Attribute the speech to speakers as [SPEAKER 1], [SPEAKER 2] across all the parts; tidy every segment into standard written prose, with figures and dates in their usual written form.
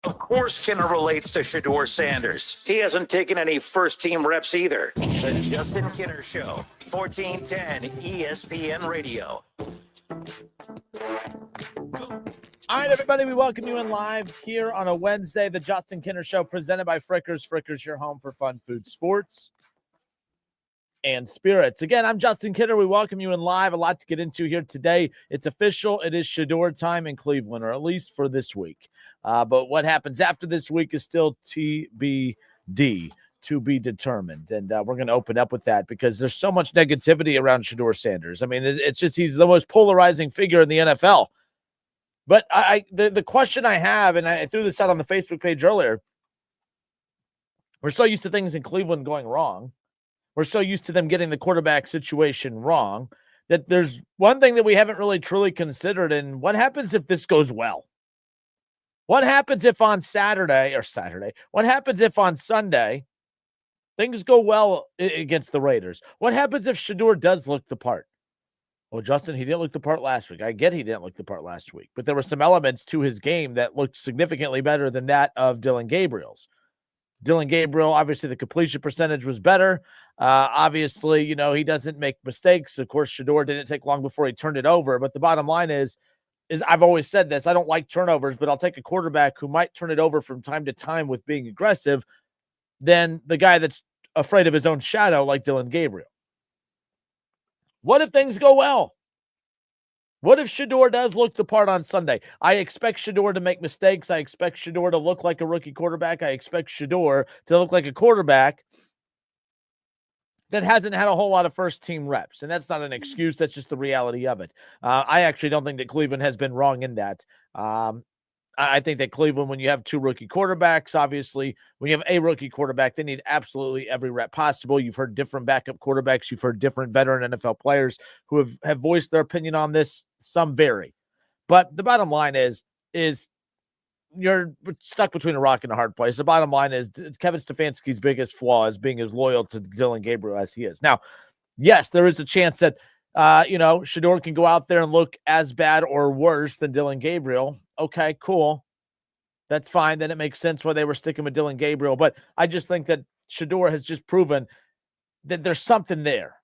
[SPEAKER 1] Of course, Kinner relates to Shedeur Sanders. He hasn't taken any first-team reps either. The Justin Kinner Show, 1410 ESPN Radio.
[SPEAKER 2] All right, everybody, we welcome you in live here on a Wednesday, the Justin Kinner Show, presented by Frickers. Frickers, your home for fun, food, sports, and spirits. Again, I'm Justin Kinner. We welcome you in live. A lot to get into here today. It's official. It is Shedeur time in Cleveland, or at least for this week. But what happens after this week is still TBD, to be determined. And we're going to open up with that because there's so much negativity around Shedeur Sanders. I mean, it's just he's the most polarizing figure in the NFL. But the question I have, and I threw this out on the Facebook page earlier, we're so used to things in Cleveland going wrong. We're so used to them getting the quarterback situation wrong that there's one thing that we haven't really truly considered. And what happens if this goes well? What happens if on what happens if on Sunday things go well against the Raiders? What happens if Shedeur does look the part? Well, Justin, he didn't look the part last week. I get he didn't look the part last week, but there were some elements to his game that looked significantly better than that of Dillon Gabriel's. Dillon Gabriel, obviously the completion percentage was better. Obviously, he doesn't make mistakes. Of course, Shedeur didn't take long before he turned it over. But the bottom line is I've always said this, I don't like turnovers, but I'll take a quarterback who might turn it over from time to time with being aggressive than the guy that's afraid of his own shadow like Dillon Gabriel. What if things go well? What if Shedeur does look the part on Sunday? I expect Shedeur to make mistakes. I expect Shedeur to look like a rookie quarterback. I expect Shedeur to look like a quarterback that hasn't had a whole lot of first-team reps. And that's not an excuse. That's just the reality of it. I actually don't think that Cleveland has been wrong in that. I think that Cleveland, when you have two rookie quarterbacks, obviously, when you have a rookie quarterback, they need absolutely every rep possible. You've heard different backup quarterbacks. You've heard different veteran NFL players who have voiced their opinion on this. Some vary. But the bottom line is you're stuck between a rock and a hard place. The bottom line is Kevin Stefanski's biggest flaw is being as loyal to Dillon Gabriel as he is. Now, yes, there is a chance that Shedeur can go out there and look as bad or worse than Dillon Gabriel. Okay, cool. That's fine. Then it makes sense why they were sticking with Dillon Gabriel. But I just think that Shedeur has just proven that there's something there.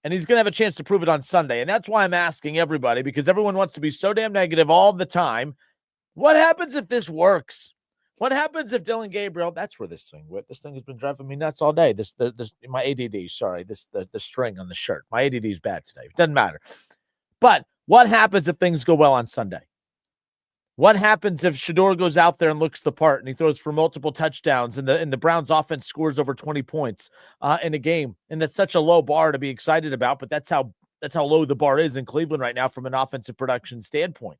[SPEAKER 2] And he's going to have a chance to prove it on Sunday. And that's why I'm asking everybody, because everyone wants to be so damn negative all the time. What happens if this works? What happens if Dillon Gabriel, that's where this thing has been driving me nuts all day. This my ADD, sorry, the string on the shirt. My ADD is bad today. It doesn't matter. But what happens if things go well on Sunday? What happens if Shedeur goes out there and looks the part and he throws for multiple touchdowns and the Browns offense scores over 20 points in a game? And that's such a low bar to be excited about, but that's how low the bar is in Cleveland right now from an offensive production standpoint.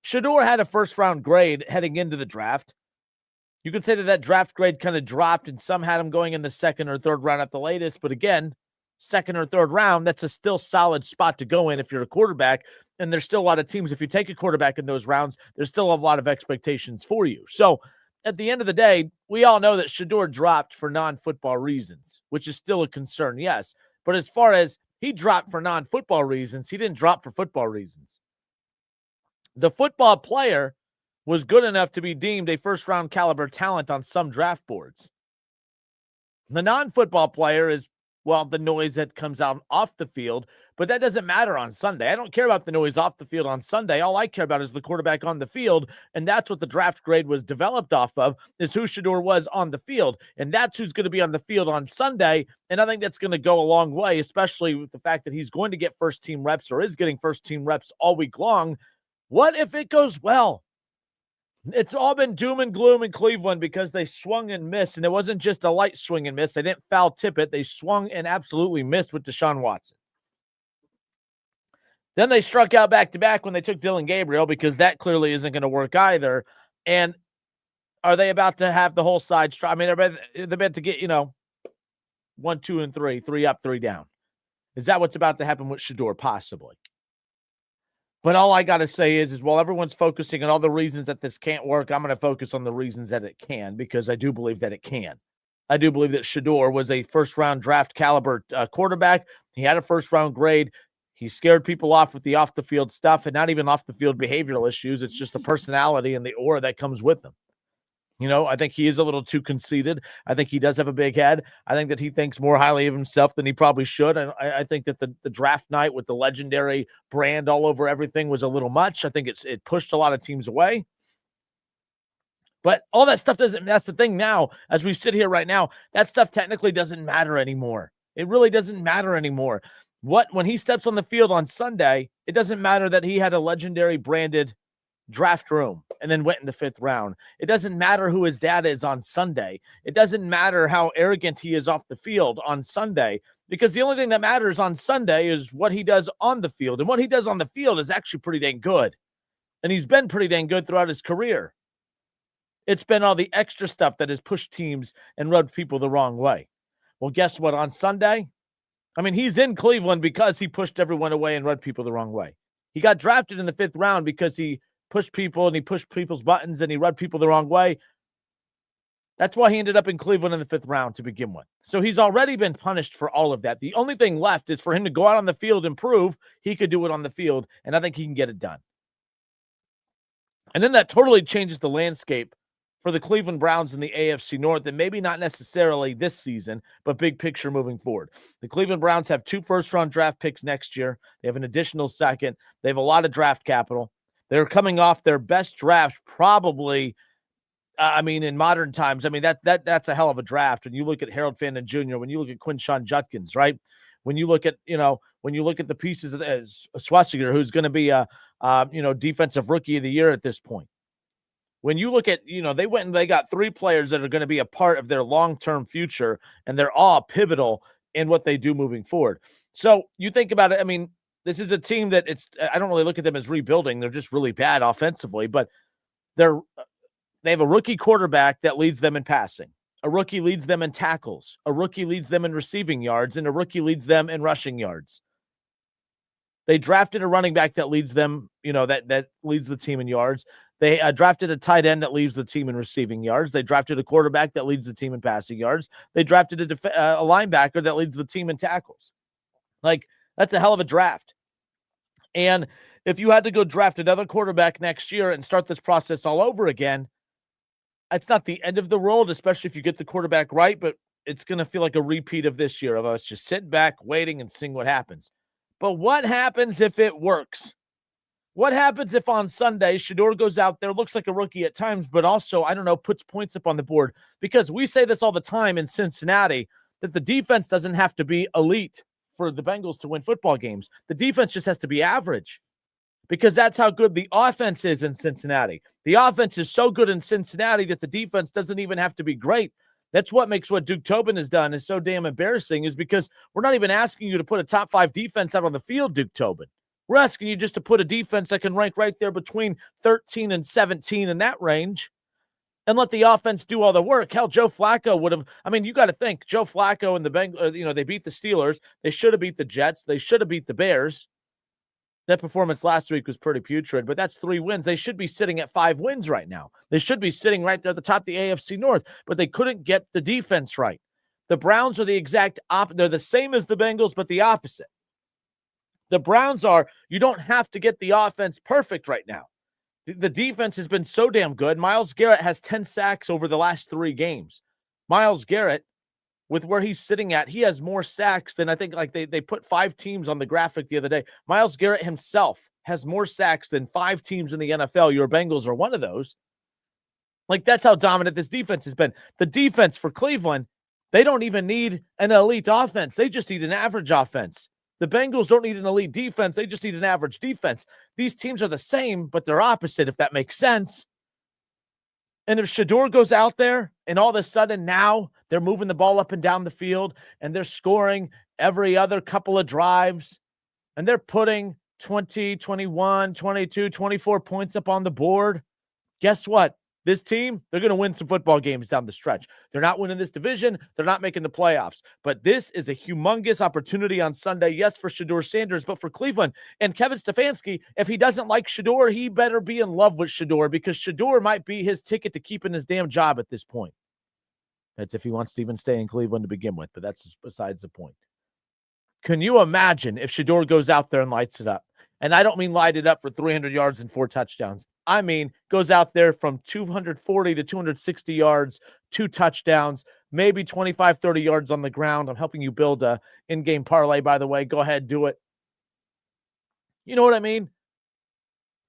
[SPEAKER 2] Shedeur had a first-round grade heading into the draft. You could say that draft grade kind of dropped, and some had him going in the second or third round at the latest. But again, second or third round, that's a still solid spot to go in if you're a quarterback. And there's still a lot of teams. If you take a quarterback in those rounds, there's still a lot of expectations for you. So at the end of the day, we all know that Shedeur dropped for non-football reasons, which is still a concern, yes. But as far as he dropped for non-football reasons, he didn't drop for football reasons. The football player was good enough to be deemed a first-round caliber talent on some draft boards. The non-football player is, well, the noise that comes out off the field, but that doesn't matter on Sunday. I don't care about the noise off the field on Sunday. All I care about is the quarterback on the field, and that's what the draft grade was developed off of, is who Shedeur was on the field, and that's who's going to be on the field on Sunday, and I think that's going to go a long way, especially with the fact that he's going to get first-team reps or is getting first-team reps all week long. What if it goes well? It's all been doom and gloom in Cleveland because they swung and missed, and it wasn't just a light swing and miss. They didn't foul tip it. They swung and absolutely missed with Deshaun Watson. Then they struck out back-to-back when they took Dillon Gabriel because that clearly isn't going to work either. And are they about to have the whole side strike? I mean, they're about to get, 1, 2, and 3, 3 up, 3 down. Is that what's about to happen with Shedeur? Possibly. But all I got to say is while everyone's focusing on all the reasons that this can't work, I'm going to focus on the reasons that it can, because I do believe that it can. I do believe that Shedeur was a first-round draft caliber quarterback. He had a first-round grade. He scared people off with the off-the-field stuff, and not even off-the-field behavioral issues. It's just the personality and the aura that comes with him. I think he is a little too conceited. I think he does have a big head. I think that he thinks more highly of himself than he probably should. And I think that the draft night with the legendary brand all over everything was a little much. I think it pushed a lot of teams away. But all that stuff that's the thing now, as we sit here right now, that stuff technically doesn't matter anymore. It really doesn't matter anymore. When he steps on the field on Sunday, it doesn't matter that he had a legendary branded draft room and then went in the 5th round. It doesn't matter who his dad is on Sunday. It doesn't matter how arrogant he is off the field on Sunday, because the only thing that matters on Sunday is what he does on the field. And what he does on the field is actually pretty dang good. And he's been pretty dang good throughout his career. It's been all the extra stuff that has pushed teams and rubbed people the wrong way. Well, guess what? On Sunday, he's in Cleveland because he pushed everyone away and rubbed people the wrong way. He got drafted in the 5th round because he pushed people and he pushed people's buttons and he rubbed people the wrong way. That's why he ended up in Cleveland in the 5th round to begin with. So he's already been punished for all of that. The only thing left is for him to go out on the field and prove he could do it on the field, and I think he can get it done. And then that totally changes the landscape for the Cleveland Browns in the AFC North, and maybe not necessarily this season, but big picture moving forward. The Cleveland Browns have 2 first-round draft picks next year. They have an additional second. They have a lot of draft capital. They're coming off their best draft probably, in modern times. That's a hell of a draft. When you look at Harold Fandon Jr., when you look at Quinshon Judkins, right? When you look at, the pieces of Schwessiger, who's going to be a defensive rookie of the year at this point. When you look at, they went and they got 3 players that are going to be a part of their long-term future, and they're all pivotal in what they do moving forward. So you think about it. This is a team that I don't really look at them as rebuilding. They're just really bad offensively, but they have a rookie quarterback that leads them in passing. A rookie leads them in tackles. A rookie leads them in receiving yards, and a rookie leads them in rushing yards. They drafted a running back that leads them, that leads the team in yards. They drafted a tight end that leads the team in receiving yards. They drafted a quarterback that leads the team in passing yards. They drafted a linebacker that leads the team in tackles. That's a hell of a draft. And if you had to go draft another quarterback next year and start this process all over again, it's not the end of the world, especially if you get the quarterback right, but it's going to feel like a repeat of this year of us just sitting back, waiting, and seeing what happens. But what happens if it works? What happens if on Sunday, Shedeur goes out there, looks like a rookie at times, but also, puts points up on the board? Because we say this all the time in Cincinnati, that the defense doesn't have to be elite for the Bengals to win football games. The defense just has to be average, because that's how good the offense is in Cincinnati. The offense is so good in Cincinnati that the defense doesn't even have to be great. That's what makes what Duke Tobin has done is so damn embarrassing, is because we're not even asking you to put a top 5 defense out on the field, Duke Tobin. We're asking you just to put a defense that can rank right there between 13 and 17 in that range and let the offense do all the work. Hell, Joe Flacco would have, you got to think, Joe Flacco and the Bengals, they beat the Steelers. They should have beat the Jets. They should have beat the Bears. That performance last week was pretty putrid, but that's 3 wins. They should be sitting at 5 wins right now. They should be sitting right there at the top of the AFC North, but they couldn't get the defense right. The Browns are the exact opposite. They're the same as the Bengals, but the opposite. The Browns are, you don't have to get the offense perfect right now. The defense has been so damn good. Myles Garrett has 10 sacks over the last 3 games. Myles Garrett, with where he's sitting at, he has more sacks than I think, they put 5 teams on the graphic the other day. Myles Garrett himself has more sacks than 5 teams in the NFL. Your Bengals are one of those. That's how dominant this defense has been. The defense for Cleveland, they don't even need an elite offense. They just need an average offense. The Bengals don't need an elite defense. They just need an average defense. These teams are the same, but they're opposite, if that makes sense. And if Shedeur goes out there and all of a sudden now they're moving the ball up and down the field and they're scoring every other couple of drives and they're putting 20, 21, 22, 24 points up on the board, guess what? This team, they're going to win some football games down the stretch. They're not winning this division. They're not making the playoffs. But this is a humongous opportunity on Sunday, yes, for Shedeur Sanders, but for Cleveland. And Kevin Stefanski, if he doesn't like Shedeur, he better be in love with Shedeur, because Shedeur might be his ticket to keeping his damn job at this point. That's if he wants to even stay in Cleveland to begin with, but that's besides the point. Can you imagine if Shedeur goes out there and lights it up? And I don't mean light it up for 300 yards and 4 touchdowns. I mean, goes out there from 240 to 260 yards, 2 touchdowns, maybe 25, 30 yards on the ground. I'm helping you build a in-game parlay, by the way. Go ahead, do it. You know what I mean?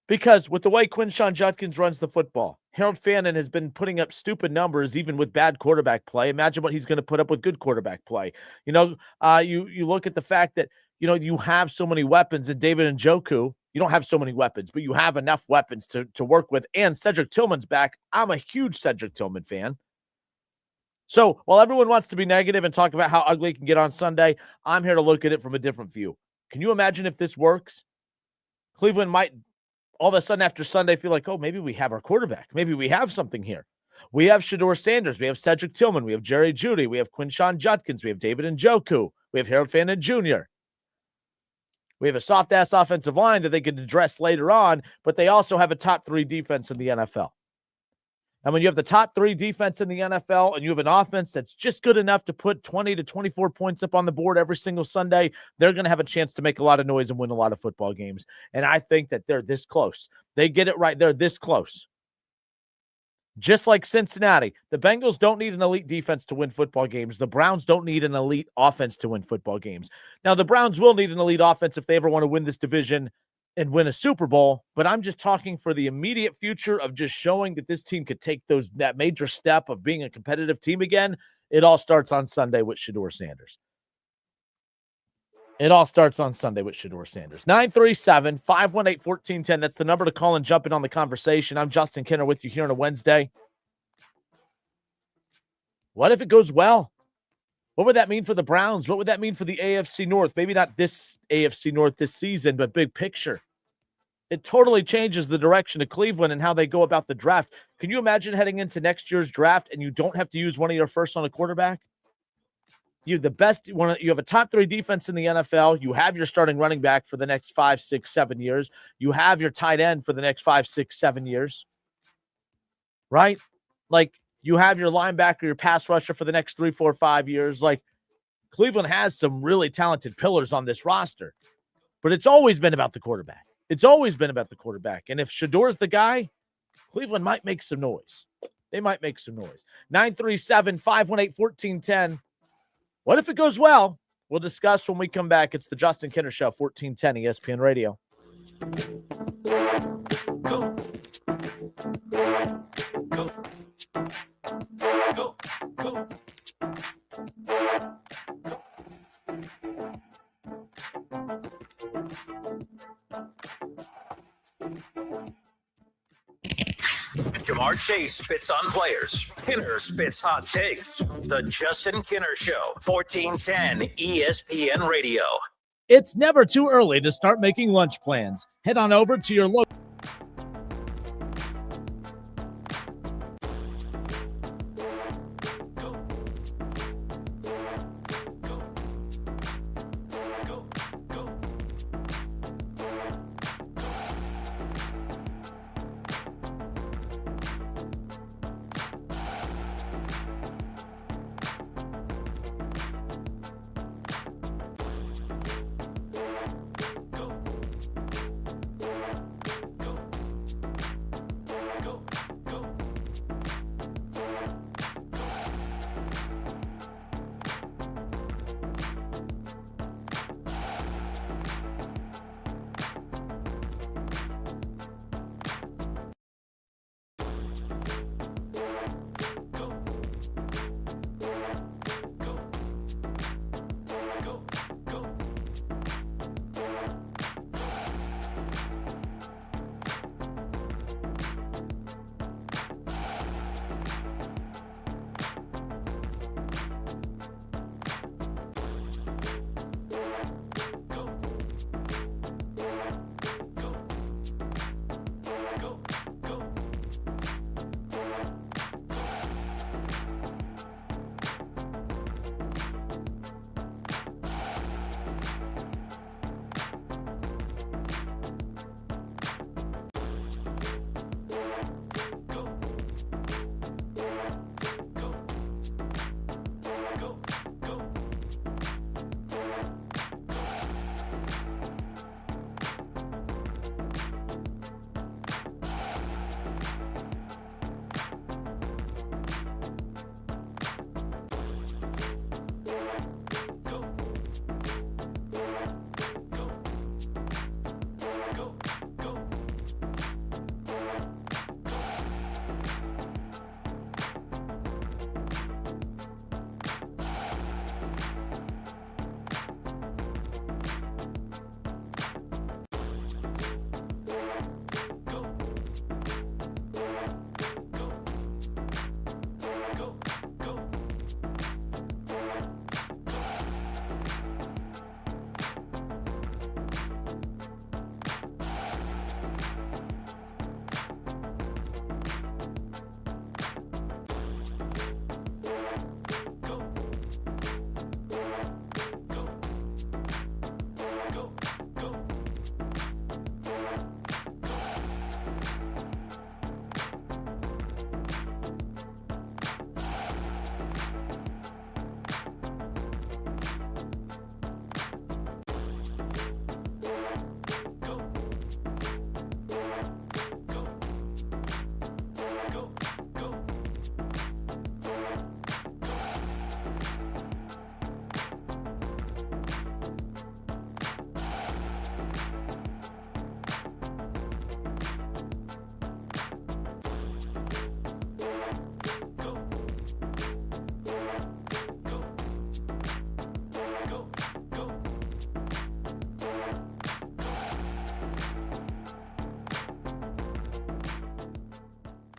[SPEAKER 2] Because with the way Quinshon Judkins runs the football, Harold Fannin has been putting up stupid numbers even with bad quarterback play. Imagine what he's going to put up with good quarterback play. You look at the fact that, you have so many weapons in David Njoku. You don't have so many weapons, but you have enough weapons to work with. And Cedric Tillman's back. I'm a huge Cedric Tillman fan. So while everyone wants to be negative and talk about how ugly it can get on Sunday, I'm here to look at it from a different view. Can you imagine if this works? Cleveland might all of a sudden after Sunday feel like, oh, maybe we have our quarterback. Maybe we have something here. We have Shedeur Sanders. We have Cedric Tillman. We have Jerry Jeudy. We have Quinshon Judkins. We have David Njoku. We have Harold Fannin Jr. We have a soft-ass offensive line that they could address later on, but they also have a top 3 defense in the NFL. And when you have the top 3 defense in the NFL and you have an offense that's just good enough to put 20 to 24 points up on the board every single Sunday, they're going to have a chance to make a lot of noise and win a lot of football games. And I think that they're this close. They get it right. They're this close. Just like Cincinnati, the Bengals don't need an elite defense to win football games. The Browns don't need an elite offense to win football games. Now, the Browns will need an elite offense if they ever want to win this division and win a Super Bowl, but I'm just talking for the immediate future of just showing that this team could take that major step of being a competitive team again. It all starts on Sunday with Shedeur Sanders. It all starts on Sunday with Shedeur Sanders. 937-518-1410. That's the number to call and jump in on the conversation. I'm Justin Kinner with you here on a Wednesday. What if it goes well? What would that mean for the Browns? What would that mean for the AFC North? Maybe not this AFC North this season, but big picture. It totally changes the direction of Cleveland and how they go about the draft. Can you imagine heading into next year's draft and you don't have to use one of your firsts on a quarterback? You have the best one. You have a top 3 defense in the NFL. You have your starting running back for the next 5, 6, 7 years. You have your tight end for the next 5, 6, 7 years. Right? Like, you have your linebacker, your pass rusher for the next 3, 4, 5 years. Like, Cleveland has some really talented pillars on this roster, but it's always been about the quarterback. It's always been about the quarterback. And if Shedeur's the guy, Cleveland might make some noise. They might make some noise. 937-518-1410. What if it goes well? We'll discuss when we come back. It's the Justin Kinner Show, 1410 ESPN Radio.
[SPEAKER 1] Go. Go. Go. Go. Jamar Chase spits on players. Kinner spits hot takes. The Justin Kinner Show, 1410 ESPN Radio.
[SPEAKER 2] It's never too early to start making lunch plans. Head on over to your local.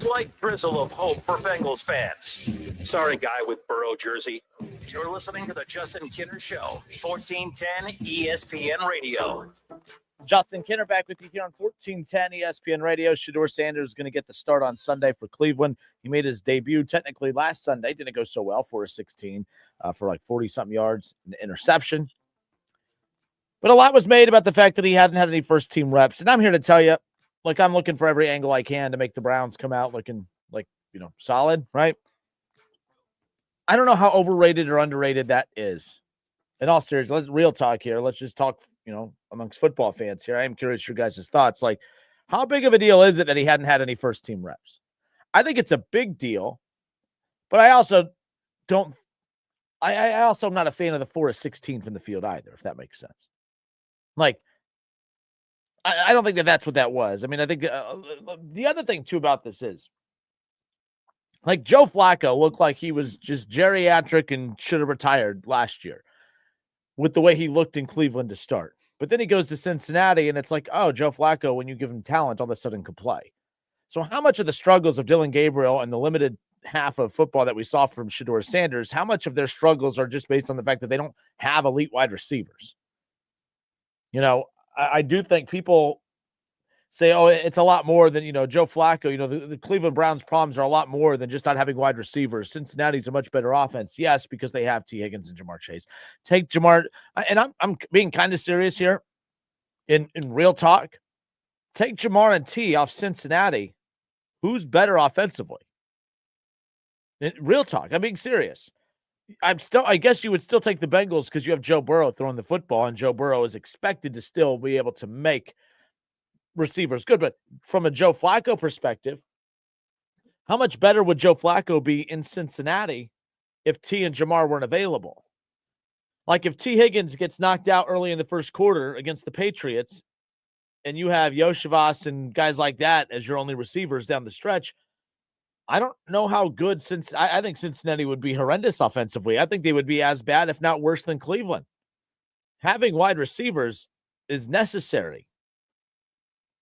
[SPEAKER 1] slight drizzle of hope for Bengals fans. Sorry, guy with Burrow jersey. You're listening to the Justin Kinner Show, 1410 ESPN Radio.
[SPEAKER 2] Justin Kinner back with you here on 1410 ESPN Radio. Shedeur Sanders is going to get the start on Sunday for Cleveland. He made his debut technically last Sunday. Didn't go so well for a 16 for like 40-something yards, an interception. But a lot was made about the fact that he hadn't had any first-team reps. And I'm here to tell you, like, I'm looking for every angle I can to make the Browns come out looking like, solid, right? I don't know how overrated or underrated that is. In all seriousness, let's real talk here. Let's just talk, amongst football fans here. I am curious your guys' thoughts. Like, how big of a deal is it that he hadn't had any first-team reps? I think it's a big deal, but I also don't – I also am not a fan of the 4 of 16 from the field either, if that makes sense. Like, I don't think that that's what that was. I mean, I think the other thing, too, about this is, like, Joe Flacco looked like he was just geriatric and should have retired last year with the way he looked in Cleveland to start. But then he goes to Cincinnati, and it's like, oh, Joe Flacco, when you give him talent, all of a sudden can play. So how much of the struggles of Dylan Gabriel and the limited half of football that we saw from Shedeur Sanders, how much of their struggles are just based on the fact that they don't have elite wide receivers? I do think people say, oh, it's a lot more than, Joe Flacco. The Cleveland Browns' problems are a lot more than just not having wide receivers. Cincinnati's a much better offense. Yes, because they have T. Higgins and Jamar Chase. Take Jamar, and I'm being kind of serious here in real talk. Take Jamar and T off Cincinnati. Who's better offensively? In real talk. I'm being serious. I guess you would still take the Bengals because you have Joe Burrow throwing the football, and Joe Burrow is expected to still be able to make receivers good. But from a Joe Flacco perspective, how much better would Joe Flacco be in Cincinnati if T and Jamar weren't available? Like, if T. Higgins gets knocked out early in the first quarter against the Patriots, and you have Yoshivas and guys like that as your only receivers down the stretch, I don't know how good I think Cincinnati would be horrendous offensively. I think they would be as bad, if not worse, than Cleveland. Having wide receivers is necessary.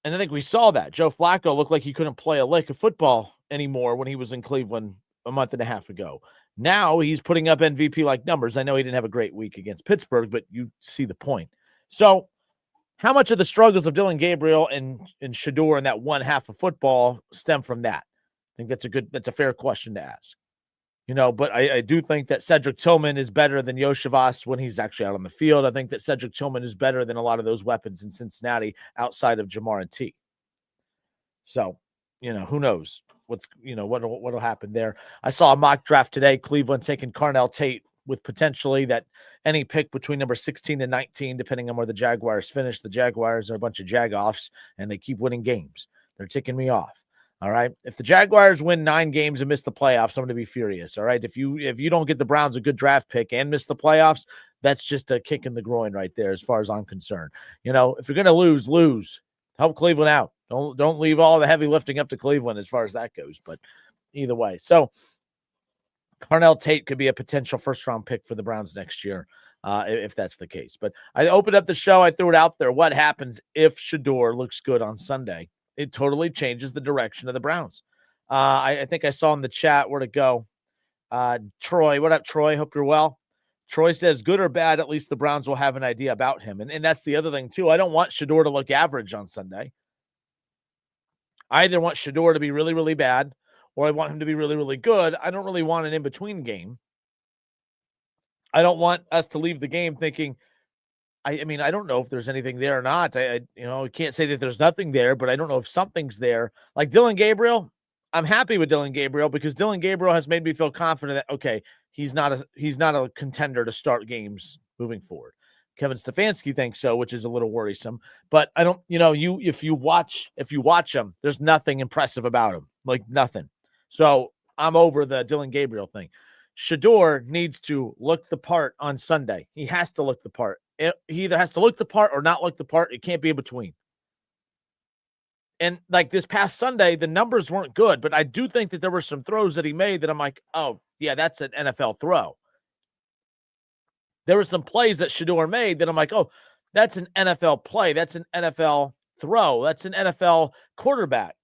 [SPEAKER 2] And I think we saw that. Joe Flacco looked like he couldn't play a lick of football anymore when he was in Cleveland a month and a half ago. Now he's putting up MVP-like numbers. I know he didn't have a great week against Pittsburgh, but you see the point. So how much of the struggles of Dylan Gabriel and Shedeur in that one half of football stem from that? I think that's a fair question to ask. But I do think that Cedric Tillman is better than Yoshivas when he's actually out on the field. I think that Cedric Tillman is better than a lot of those weapons in Cincinnati outside of Jamar and T. So, who knows what'll happen there. I saw a mock draft today, Cleveland taking Carnell Tate with potentially that any pick between number 16 and 19, depending on where the Jaguars finish. The Jaguars are a bunch of jag-offs, and they keep winning games. They're ticking me off. All right. If the Jaguars win 9 games and miss the playoffs, I'm going to be furious. All right. If you don't get the Browns a good draft pick and miss the playoffs, that's just a kick in the groin right there, as far as I'm concerned. If you're going to lose. Help Cleveland out. Don't leave all the heavy lifting up to Cleveland as far as that goes. But either way, so Carnell Tate could be a potential first-round pick for the Browns next year, if that's the case. But I opened up the show. I threw it out there. What happens if Shedeur looks good on Sunday? It totally changes the direction of the Browns. I think I saw in the chat where to go. Troy, what up, Troy? Hope you're well. Troy says, good or bad, at least the Browns will have an idea about him. And that's the other thing, too. I don't want Shedeur to look average on Sunday. I either want Shedeur to be really, really bad, or I want him to be really, really good. I don't really want an in-between game. I don't want us to leave the game thinking, I don't know if there's anything there or not. I can't say that there's nothing there, but I don't know if something's there. Like Dylan Gabriel, I'm happy with Dylan Gabriel because Dylan Gabriel has made me feel confident that, okay, he's not a contender to start games moving forward. Kevin Stefanski thinks so, which is a little worrisome. But I don't, if you watch him, there's nothing impressive about him, like nothing. So I'm over the Dylan Gabriel thing. Shedeur needs to look the part on Sunday. He has to look the part. He either has to look the part or not look the part. It can't be in between. And like this past Sunday, the numbers weren't good, but I do think that there were some throws that he made that I'm like, oh, yeah, that's an NFL throw. There were some plays that Shedeur made that I'm like, oh, that's an NFL play. That's an NFL throw. That's an NFL quarterback.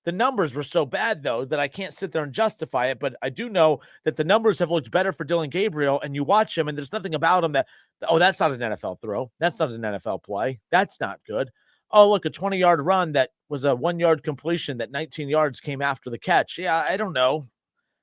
[SPEAKER 2] The numbers were so bad, though, that I can't sit there and justify it. But I do know that the numbers have looked better for Dylan Gabriel, and you watch him, and there's nothing about him that, oh, that's not an NFL throw. That's not an NFL play. That's not good. Oh, look, a 20-yard run that was a 1-yard completion that 19 yards came after the catch. Yeah, I don't know.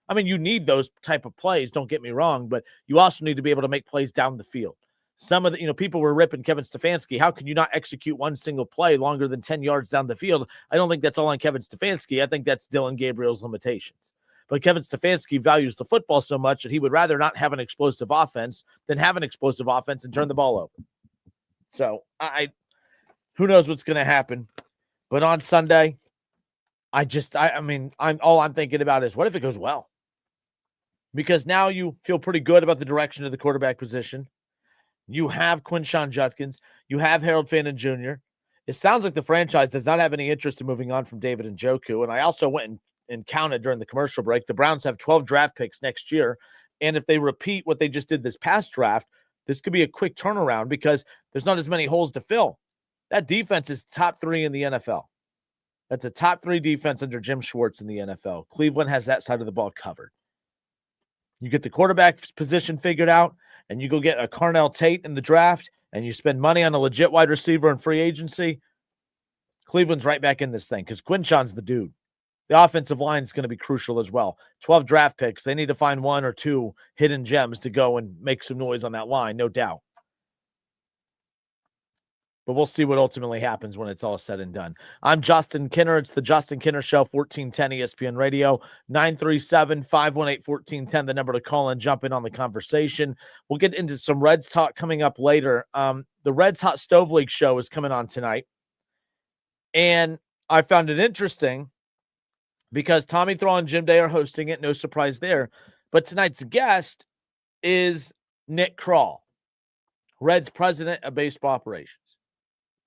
[SPEAKER 2] I mean, you need those type of plays, don't get me wrong, but you also need to be able to make plays down the field. Some of the, people were ripping Kevin Stefanski. How can you not execute one single play longer than 10 yards down the field? I don't think that's all on Kevin Stefanski. I think that's Dylan Gabriel's limitations. But Kevin Stefanski values the football so much that he would rather not have an explosive offense than have an explosive offense and turn the ball over. So who knows what's going to happen? But on Sunday, I'm thinking about is what if it goes well? Because now you feel pretty good about the direction of the quarterback position. You have Quinshon Judkins. You have Harold Fannin Jr. It sounds like the franchise does not have any interest in moving on from David Njoku. And I also went and counted during the commercial break. The Browns have 12 draft picks next year. And if they repeat what they just did this past draft, this could be a quick turnaround because there's not as many holes to fill. That defense is top 3 in the NFL. That's a top 3 defense under Jim Schwartz in the NFL. Cleveland has that side of the ball covered. You get the quarterback position figured out, and you go get a Carnell Tate in the draft, and you spend money on a legit wide receiver in free agency, Cleveland's right back in this thing because Quinshon's the dude. The offensive line is going to be crucial as well. 12 draft picks. They need to find 1 or 2 hidden gems to go and make some noise on that line, no doubt. But we'll see what ultimately happens when it's all said and done. I'm Justin Kinner. It's the Justin Kinner Show, 1410 ESPN Radio, 937-518-1410, the number to call and jump in on the conversation. We'll get into some Reds talk coming up later. The Reds Hot Stove League show is coming on tonight. And I found it interesting because Tommy Thrall and Jim Day are hosting it. No surprise there. But tonight's guest is Nick Krall, Reds president of baseball operations.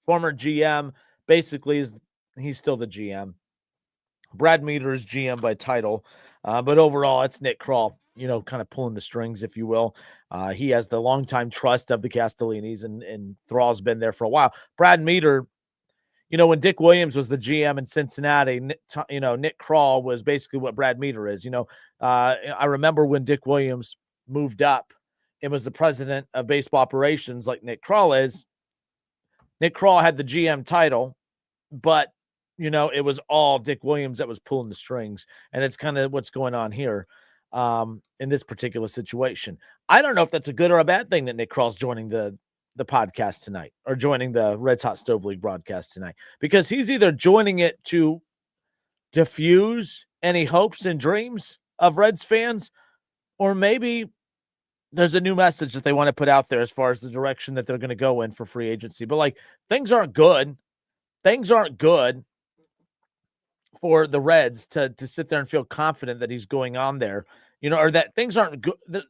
[SPEAKER 2] Former GM, basically, he's still the GM. Brad Meter is GM by title, but overall, it's Nick Krall, kind of pulling the strings, if you will. He has the longtime trust of the Castellinis, and Thrall's been there for a while. Brad Meter, when Dick Williams was the GM in Cincinnati, Nick Krall was basically what Brad Meter is. I remember when Dick Williams moved up and was the president of baseball operations like Nick Krall is. Nick Krall had the GM title, but, it was all Dick Williams that was pulling the strings. And it's kind of what's going on here in this particular situation. I don't know if that's a good or a bad thing that Nick Krall's joining the podcast tonight or joining the Reds Hot Stove League broadcast tonight, because he's either joining it to diffuse any hopes and dreams of Reds fans, or maybe there's a new message that they want to put out there as far as the direction that they're going to go in for free agency. But things aren't good. Things aren't good for the Reds to sit there and feel confident that he's going on there, or that things aren't good.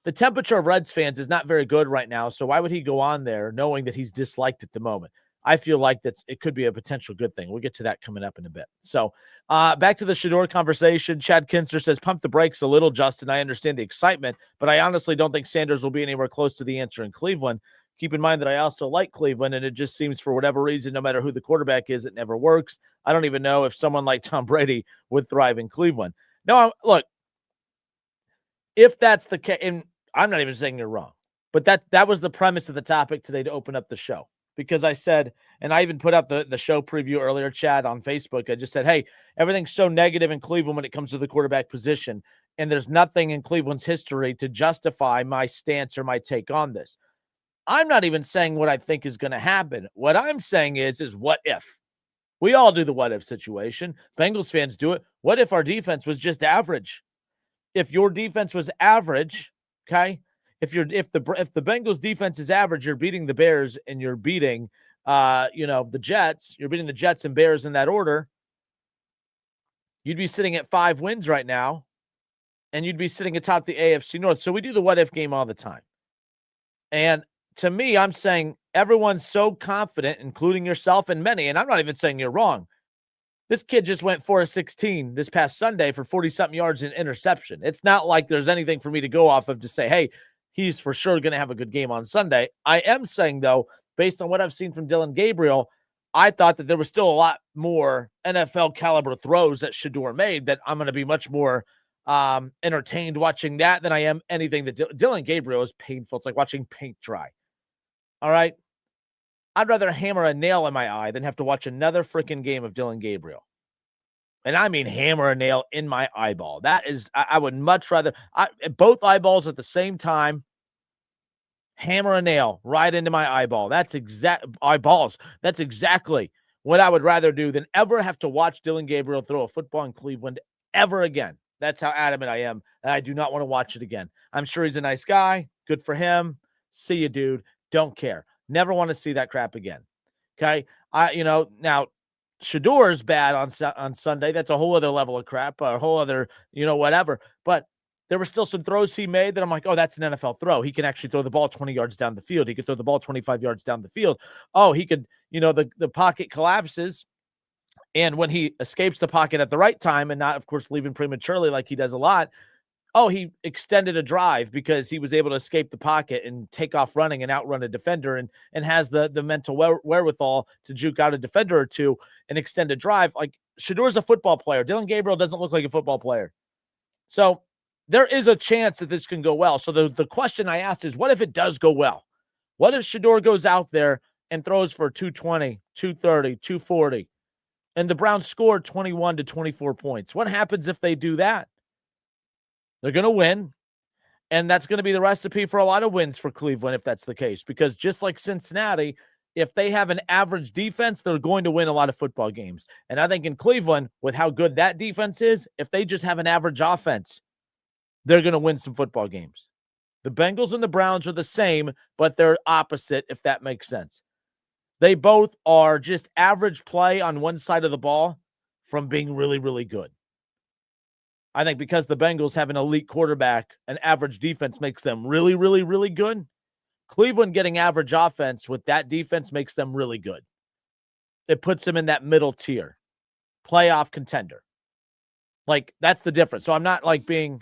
[SPEAKER 2] The temperature of Reds fans is not very good right now. So why would he go on there knowing that he's disliked at the moment? I feel like it could be a potential good thing. We'll get to that coming up in a bit. So back to the Shedeur conversation. Chad Kinster says, pump the brakes a little, Justin. I understand the excitement, but I honestly don't think Sanders will be anywhere close to the answer in Cleveland. Keep in mind that I also like Cleveland, and it just seems for whatever reason, no matter who the quarterback is, it never works. I don't even know if someone like Tom Brady would thrive in Cleveland. No, look, if that's the case, and I'm not even saying you're wrong, but that was the premise of the topic today to open up the show. Because I said, and I even put up the show preview earlier, Chad, on Facebook. I just said, hey, everything's so negative in Cleveland when it comes to the quarterback position, and there's nothing in Cleveland's history to justify my stance or my take on this. I'm not even saying what I think is going to happen. What I'm saying is what if? We all do the what if situation. Bengals fans do it. What if our defense was just average? If your defense was average, okay? If the Bengals defense is average, you're beating the Bears and you're beating the Jets. You're beating the Jets and Bears in that order. You'd be sitting at 5 wins right now, and you'd be sitting atop the AFC North. So we do the what if game all the time. And to me, I'm saying everyone's so confident, including yourself and many, and I'm not even saying you're wrong. This kid just went 4-16 this past Sunday for 40-something yards and interception. It's not like there's anything for me to go off of to say, hey, he's for sure going to have a good game on Sunday. I am saying, though, based on what I've seen from Dylan Gabriel, I thought that there was still a lot more NFL caliber throws that Shedeur made, that I'm going to be much more entertained watching that than I am anything that Dylan Gabriel is painful. It's like watching paint dry. All right. I'd rather hammer a nail in my eye than have to watch another freaking game of Dylan Gabriel. And I mean hammer a nail in my eyeball. That is, I would much rather, both eyeballs at the same time, hammer a nail right into my eyeball. That's eyeballs. That's exactly what I would rather do than ever have to watch Dylan Gabriel throw a football in Cleveland ever again. That's how adamant I am. And I do not want to watch it again. I'm sure he's a nice guy. Good for him. See you, dude. Don't care. Never want to see that crap again. Okay. Now Shedeur is bad on Sunday. That's a whole other level of crap, a whole other, whatever. But there were still some throws he made that I'm like, oh, that's an NFL throw. He can actually throw the ball 20 yards down the field. He could throw the ball 25 yards down the field. Oh, he could, the pocket collapses. And when he escapes the pocket at the right time and not, of course, leaving prematurely like he does a lot, oh, he extended a drive because he was able to escape the pocket and take off running and outrun a defender and has the mental wherewithal to juke out a defender or two and extend a drive. Like, Shedeur's a football player. Dylan Gabriel doesn't look like a football player. So there is a chance that this can go well. So the question I asked is, what if it does go well? What if Shedeur goes out there and throws for 220, 230, 240, and the Browns scored 21 to 24 points? What happens if they do that? They're going to win, and that's going to be the recipe for a lot of wins for Cleveland if that's the case, because just like Cincinnati, if they have an average defense, they're going to win a lot of football games. And I think in Cleveland, with how good that defense is, if they just have an average offense, they're going to win some football games. The Bengals and the Browns are the same, but they're opposite, if that makes sense. They both are just average play on one side of the ball from being really, really good. I think because the Bengals have an elite quarterback, an average defense makes them really, really, really good. Cleveland getting average offense with that defense makes them really good. It puts them in that middle tier, playoff contender. Like, that's the difference. So I'm not putting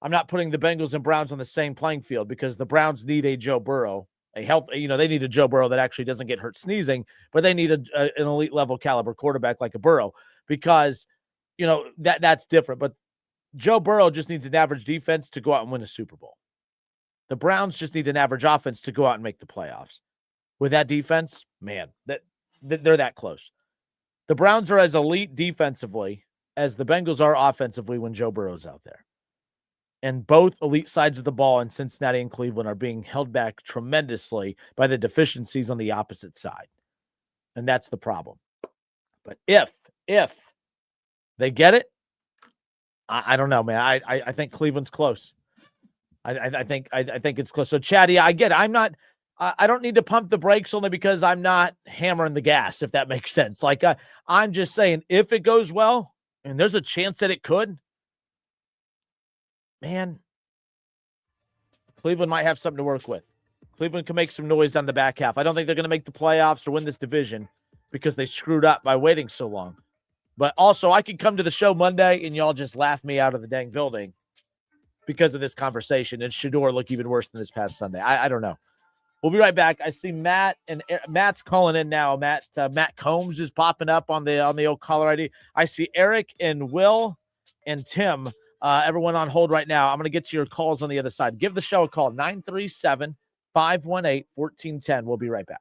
[SPEAKER 2] the Bengals and Browns on the same playing field, because the Browns need a Joe Burrow, they need a Joe Burrow that actually doesn't get hurt sneezing, but they need an elite level caliber quarterback like a Burrow, because, that's different. But Joe Burrow just needs an average defense to go out and win a Super Bowl. The Browns just need an average offense to go out and make the playoffs. With that defense, man, they're that close. The Browns are as elite defensively as the Bengals are offensively when Joe Burrow's out there. And both elite sides of the ball in Cincinnati and Cleveland are being held back tremendously by the deficiencies on the opposite side. And that's the problem. But if they get it, I don't know, man. I think Cleveland's close. I think it's close. So, Chad, yeah, I get it. I don't need to pump the brakes only because I'm not hammering the gas, if that makes sense. Like, I'm just saying, if it goes well, and there's a chance that it could, man, Cleveland might have something to work with. Cleveland can make some noise on the back half. I don't think they're going to make the playoffs or win this division because they screwed up by waiting so long. But also, I could come to the show Monday and y'all just laugh me out of the dang building because of this conversation, and Shedeur look even worse than this past Sunday. I don't know. We'll be right back. I see Matt, and Matt's calling in now. Matt Combs is popping up on the old caller ID. I see Eric and Will and Tim, everyone on hold right now. I'm going to get to your calls on the other side. Give the show a call, 937-518-1410. We'll be right back.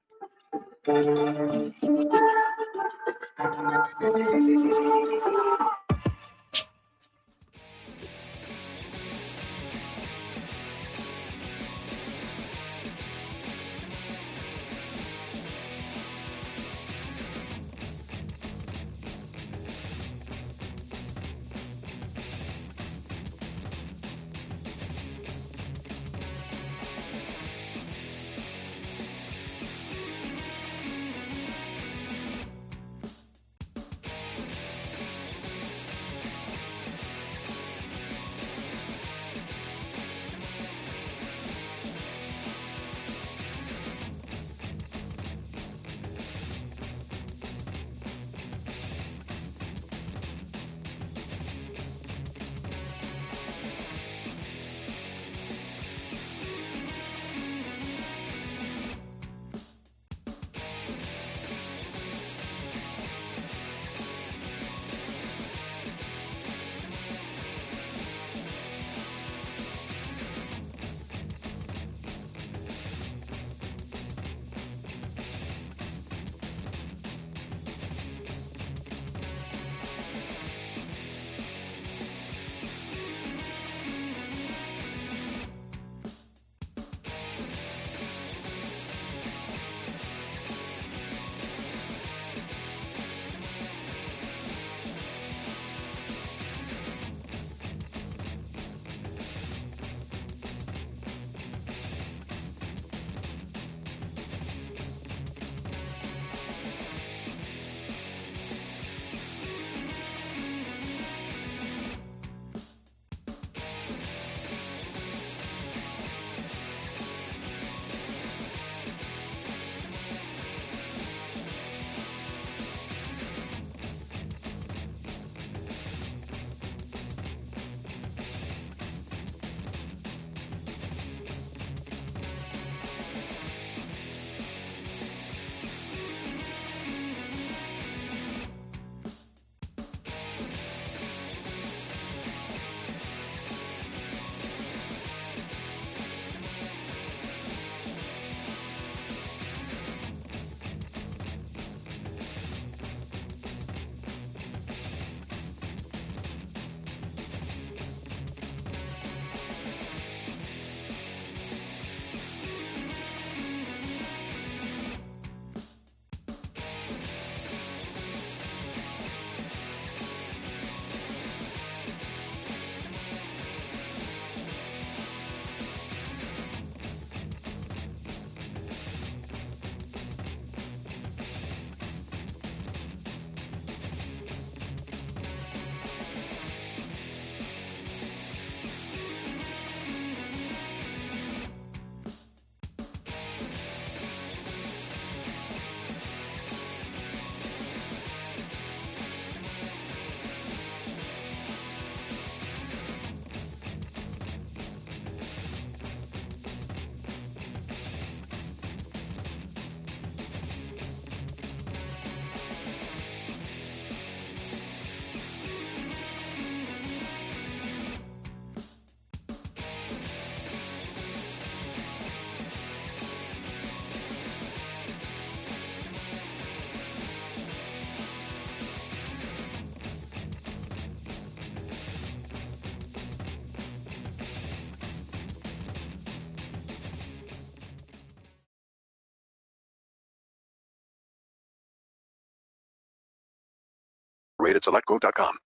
[SPEAKER 3] rate at selectquote.com.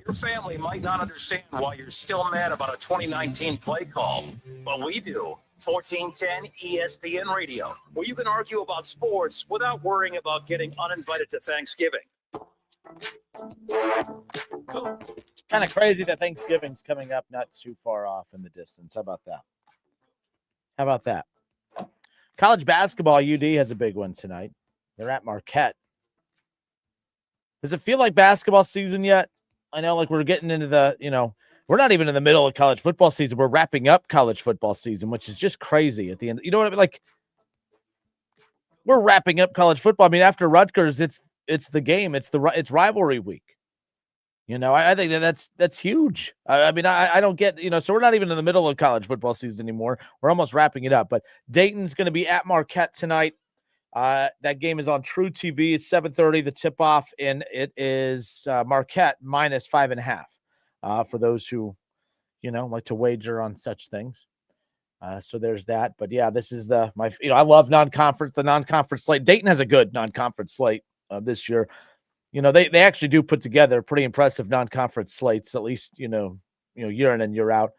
[SPEAKER 1] Your family might not understand why you're still mad about a 2019 play call, but we do. 1410 ESPN Radio, where you can argue about sports without worrying about getting uninvited to Thanksgiving.
[SPEAKER 2] Kind of crazy that Thanksgiving's coming up not too far off in the distance. How about that? College basketball, UD has a big one tonight. They're at Marquette. Does it feel like basketball season yet? I know, like, we're getting into we're not even in the middle of college football season. We're wrapping up college football season, which is just crazy at the end. You know what I mean? Like, we're wrapping up college football. I mean, after Rutgers, it's the game. It's rivalry week. I think that's huge. I mean, I don't get, so we're not even in the middle of college football season anymore. We're almost wrapping it up. But Dayton's going to be at Marquette tonight. That game is on True TV. It's 7:30, the tip-off, and it is Marquette minus 5.5 for those who, like to wager on such things. So there's that. But, yeah, this is I love the non-conference slate. Dayton has a good non-conference slate this year. They actually do put together pretty impressive non-conference slates, at least, year in and year out.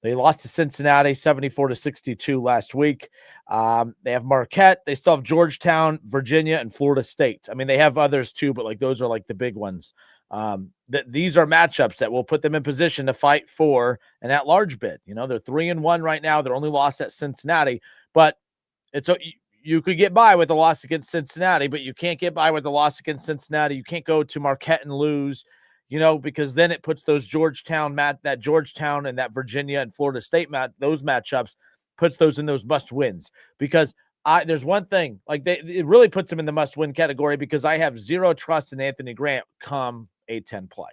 [SPEAKER 2] They lost to Cincinnati 74-62 last week. They have Marquette. They still have Georgetown, Virginia, and Florida State. I mean, they have others too, but those are the big ones. These are matchups that will put them in position to fight for an at-large bid. They're 3-1 right now. They're only lost at Cincinnati, but you could get by with a loss against Cincinnati, but you can't get by with a loss against Cincinnati. You can't go to Marquette and lose. Because then it puts those Georgetown and that Virginia and Florida State those matchups, puts those in those must wins. Because there's one thing, it really puts them in the must win category, because I have zero trust in Anthony Grant come A-10 play.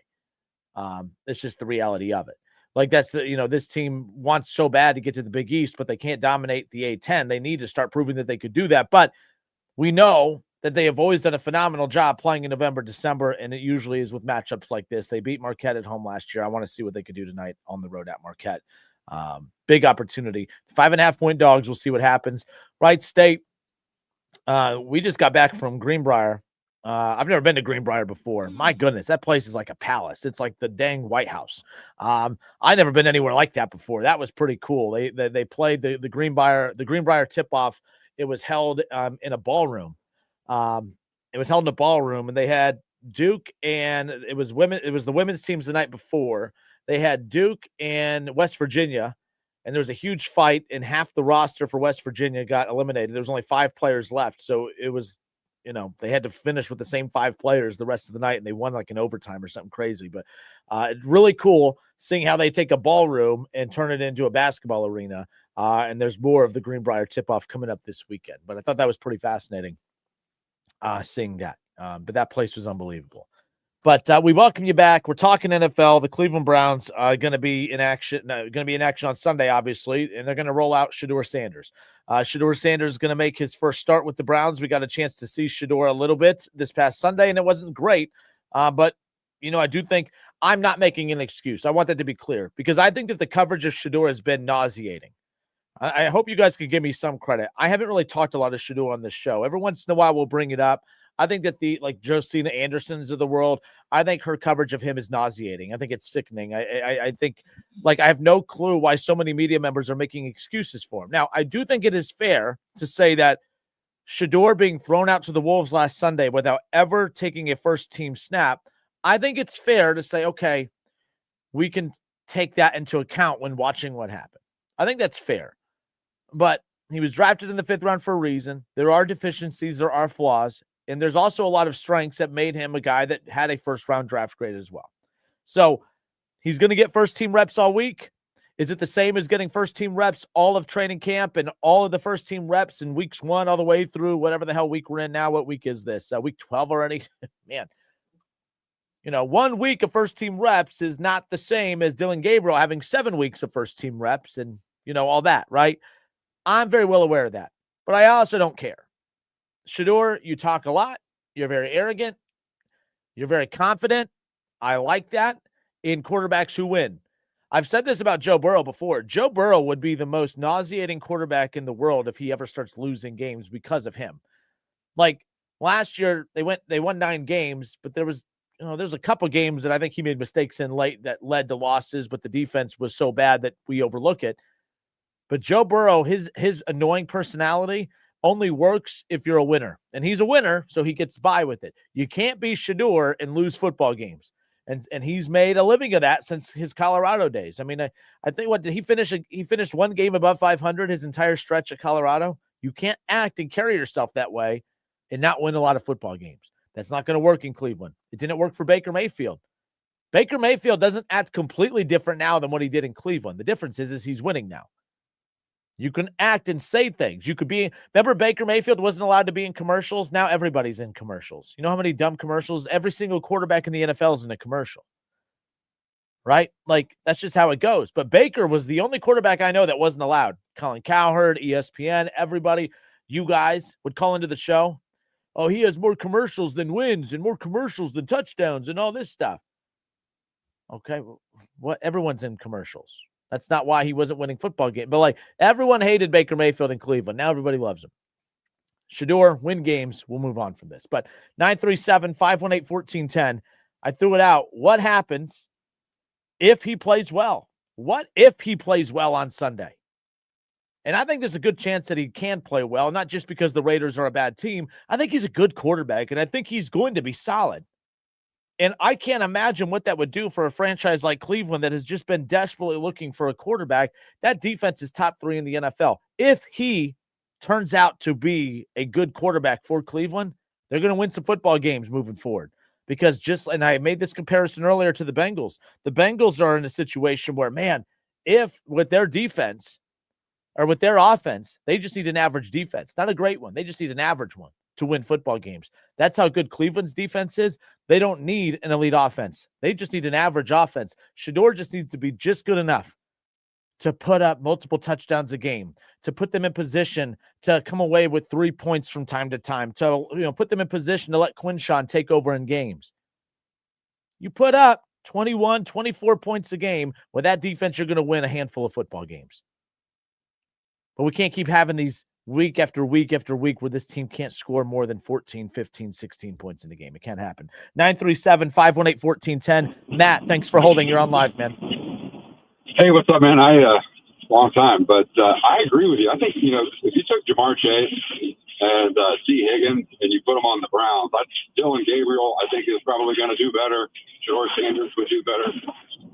[SPEAKER 2] It's just the reality of it. That's this team wants so bad to get to the Big East, but they can't dominate the A-10. They need to start proving that they could do that. But we know that they have always done a phenomenal job playing in November, December, and it usually is with matchups like this. They beat Marquette at home last year. I want to see what they could do tonight on the road at Marquette. Big opportunity. 5.5-point dogs. We'll see what happens. Wright State, we just got back from Greenbrier. I've never been to Greenbrier before. My goodness, that place is like a palace. It's like the dang White House. I've never been anywhere like that before. That was pretty cool. They played the Greenbrier tip-off. It was held in a ballroom. And they had Duke, and it was the women's teams the night before. They had Duke and West Virginia, and there was a huge fight, and half the roster for West Virginia got eliminated. There was only 5 players left. So it was, they had to finish with the same 5 players the rest of the night, and they won in overtime or something crazy. But it's really cool seeing how they take a ballroom and turn it into a basketball arena. And there's more of the Greenbrier tip-off coming up this weekend. But I thought that was pretty fascinating. Seeing that. But that place was unbelievable. But we welcome you back. We're talking NFL. The Cleveland Browns are going to be in action. On Sunday, obviously, and they're going to roll out Shedeur Sanders. Shedeur Sanders is going to make his first start with the Browns. We got a chance to see Shedeur a little bit this past Sunday, and it wasn't great. But I do think I'm not making an excuse. I want that to be clear, because I think that the coverage of Shedeur has been nauseating. I hope you guys can give me some credit. I haven't really talked a lot of Shedeur on this show. Every once in a while, we'll bring it up. I think that the Josina Andersons of the world, I think her coverage of him is nauseating. I think it's sickening. I think I have no clue why so many media members are making excuses for him. Now, I do think it is fair to say that Shedeur being thrown out to the Wolves last Sunday without ever taking a first-team snap, I think it's fair to say, okay, we can take that into account when watching what happened. I think that's fair. But he was drafted in the 5th round for a reason. There are deficiencies, there are flaws, and there's also a lot of strengths that made him a guy that had a first-round draft grade as well. So he's going to get first-team reps all week. Is it the same as getting first-team reps all of training camp and all of the first-team reps in weeks 1 all the way through whatever the hell week we're in now? What week is this? Week 12 already? Man. 1 week of first-team reps is not the same as Dylan Gabriel having 7 weeks of first-team reps and, all that, right? I'm very well aware of that, but I also don't care. Shedeur, you talk a lot. You're very arrogant. You're very confident. I like that in quarterbacks who win. I've said this about Joe Burrow before. Joe Burrow would be the most nauseating quarterback in the world if he ever starts losing games because of him. Last year, they won 9 games, but there was there's a couple games that I think he made mistakes in late that led to losses, but the defense was so bad that we overlook it. But Joe Burrow, his annoying personality only works if you're a winner. And he's a winner, so he gets by with it. You can't be Shedeur and lose football games. And he's made a living of that since his Colorado days. I mean, I think what did he finish? He finished one game above 500 his entire stretch at Colorado. You can't act and carry yourself that way and not win a lot of football games. That's not going to work in Cleveland. It didn't work for Baker Mayfield. Baker Mayfield doesn't act completely different now than what he did in Cleveland. The difference is he's winning now. You can act and say things. You could be, remember Baker Mayfield wasn't allowed to be in commercials? Now everybody's in commercials. You know how many dumb commercials? Every single quarterback in the NFL is in a commercial, right? Like, that's just how it goes. But Baker was the only quarterback I know that wasn't allowed. Colin Cowherd, ESPN, everybody, you guys would call into the show. Oh, he has more commercials than wins and more commercials than touchdowns and all this stuff. Okay, what? Everyone's in commercials. That's not why he wasn't winning football games. But, like, everyone hated Baker Mayfield in Cleveland. Now everybody loves him. Shedeur, win games. We'll move on from this. But 937-518-1410, I threw it out. What happens if he plays well? What if he plays well on Sunday? And I think there's a good chance that he can play well, not just because the Raiders are a bad team. I think he's a good quarterback, and I think he's going to be solid. And I can't imagine what that would do for a franchise like Cleveland that has just been desperately looking for a quarterback. That defense is top 3 in the NFL. If he turns out to be a good quarterback for Cleveland, they're going to win some football games moving forward. Because and I made this comparison earlier to the Bengals are in a situation where, man, if with their defense or with their offense, they just need an average defense, not a great one. They just need an average one to win football games. That's how good Cleveland's defense is. They don't need an elite offense. They just need an average offense. Shedeur just needs to be just good enough to put up multiple touchdowns a game, to put them in position to come away with 3 points from time to time, to put them in position to let Quinshawn take over in games. You put up 21, 24 points a game with that defense, you're going to win a handful of football games. But we can't keep having these week after week after week where this team can't score more than 14, 15, 16 points in the game. It can't happen. 937-518-1410. Matt, thanks for holding. You're on live, man.
[SPEAKER 3] Hey, what's up, man? Long time, but I agree with you. I think, if you took Jamar Chase and T. Higgins and you put them on the Browns, Dylan Gabriel, I think, is probably going to do better. George Sanders would do better,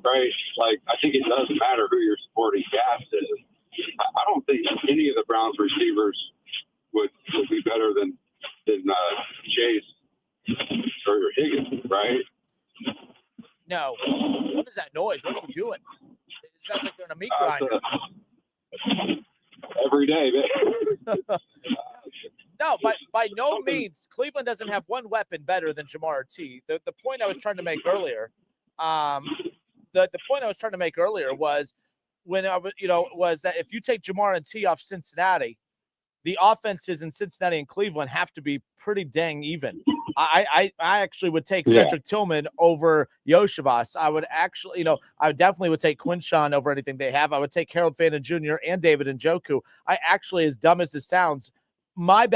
[SPEAKER 3] right? Like, I think it doesn't matter who your supporting cast is. I don't think any of the Browns receivers would be better than Chase or Higgins, right?
[SPEAKER 2] No. What is that noise? What are you doing? It sounds like they're in a meat grinder.
[SPEAKER 3] Every day, man.
[SPEAKER 2] No, by no means. Cleveland doesn't have one weapon better than Jamar T. The point I was trying to make earlier, was when was that if you take Jamar and T off Cincinnati, the offenses in Cincinnati and Cleveland have to be pretty dang even. I actually would take Cedric Tillman over Yoshivas. I would actually, I definitely would take Quinshawn over anything they have. I would take Harold Fannin Jr. and David Njoku. I actually, as dumb as this sounds, my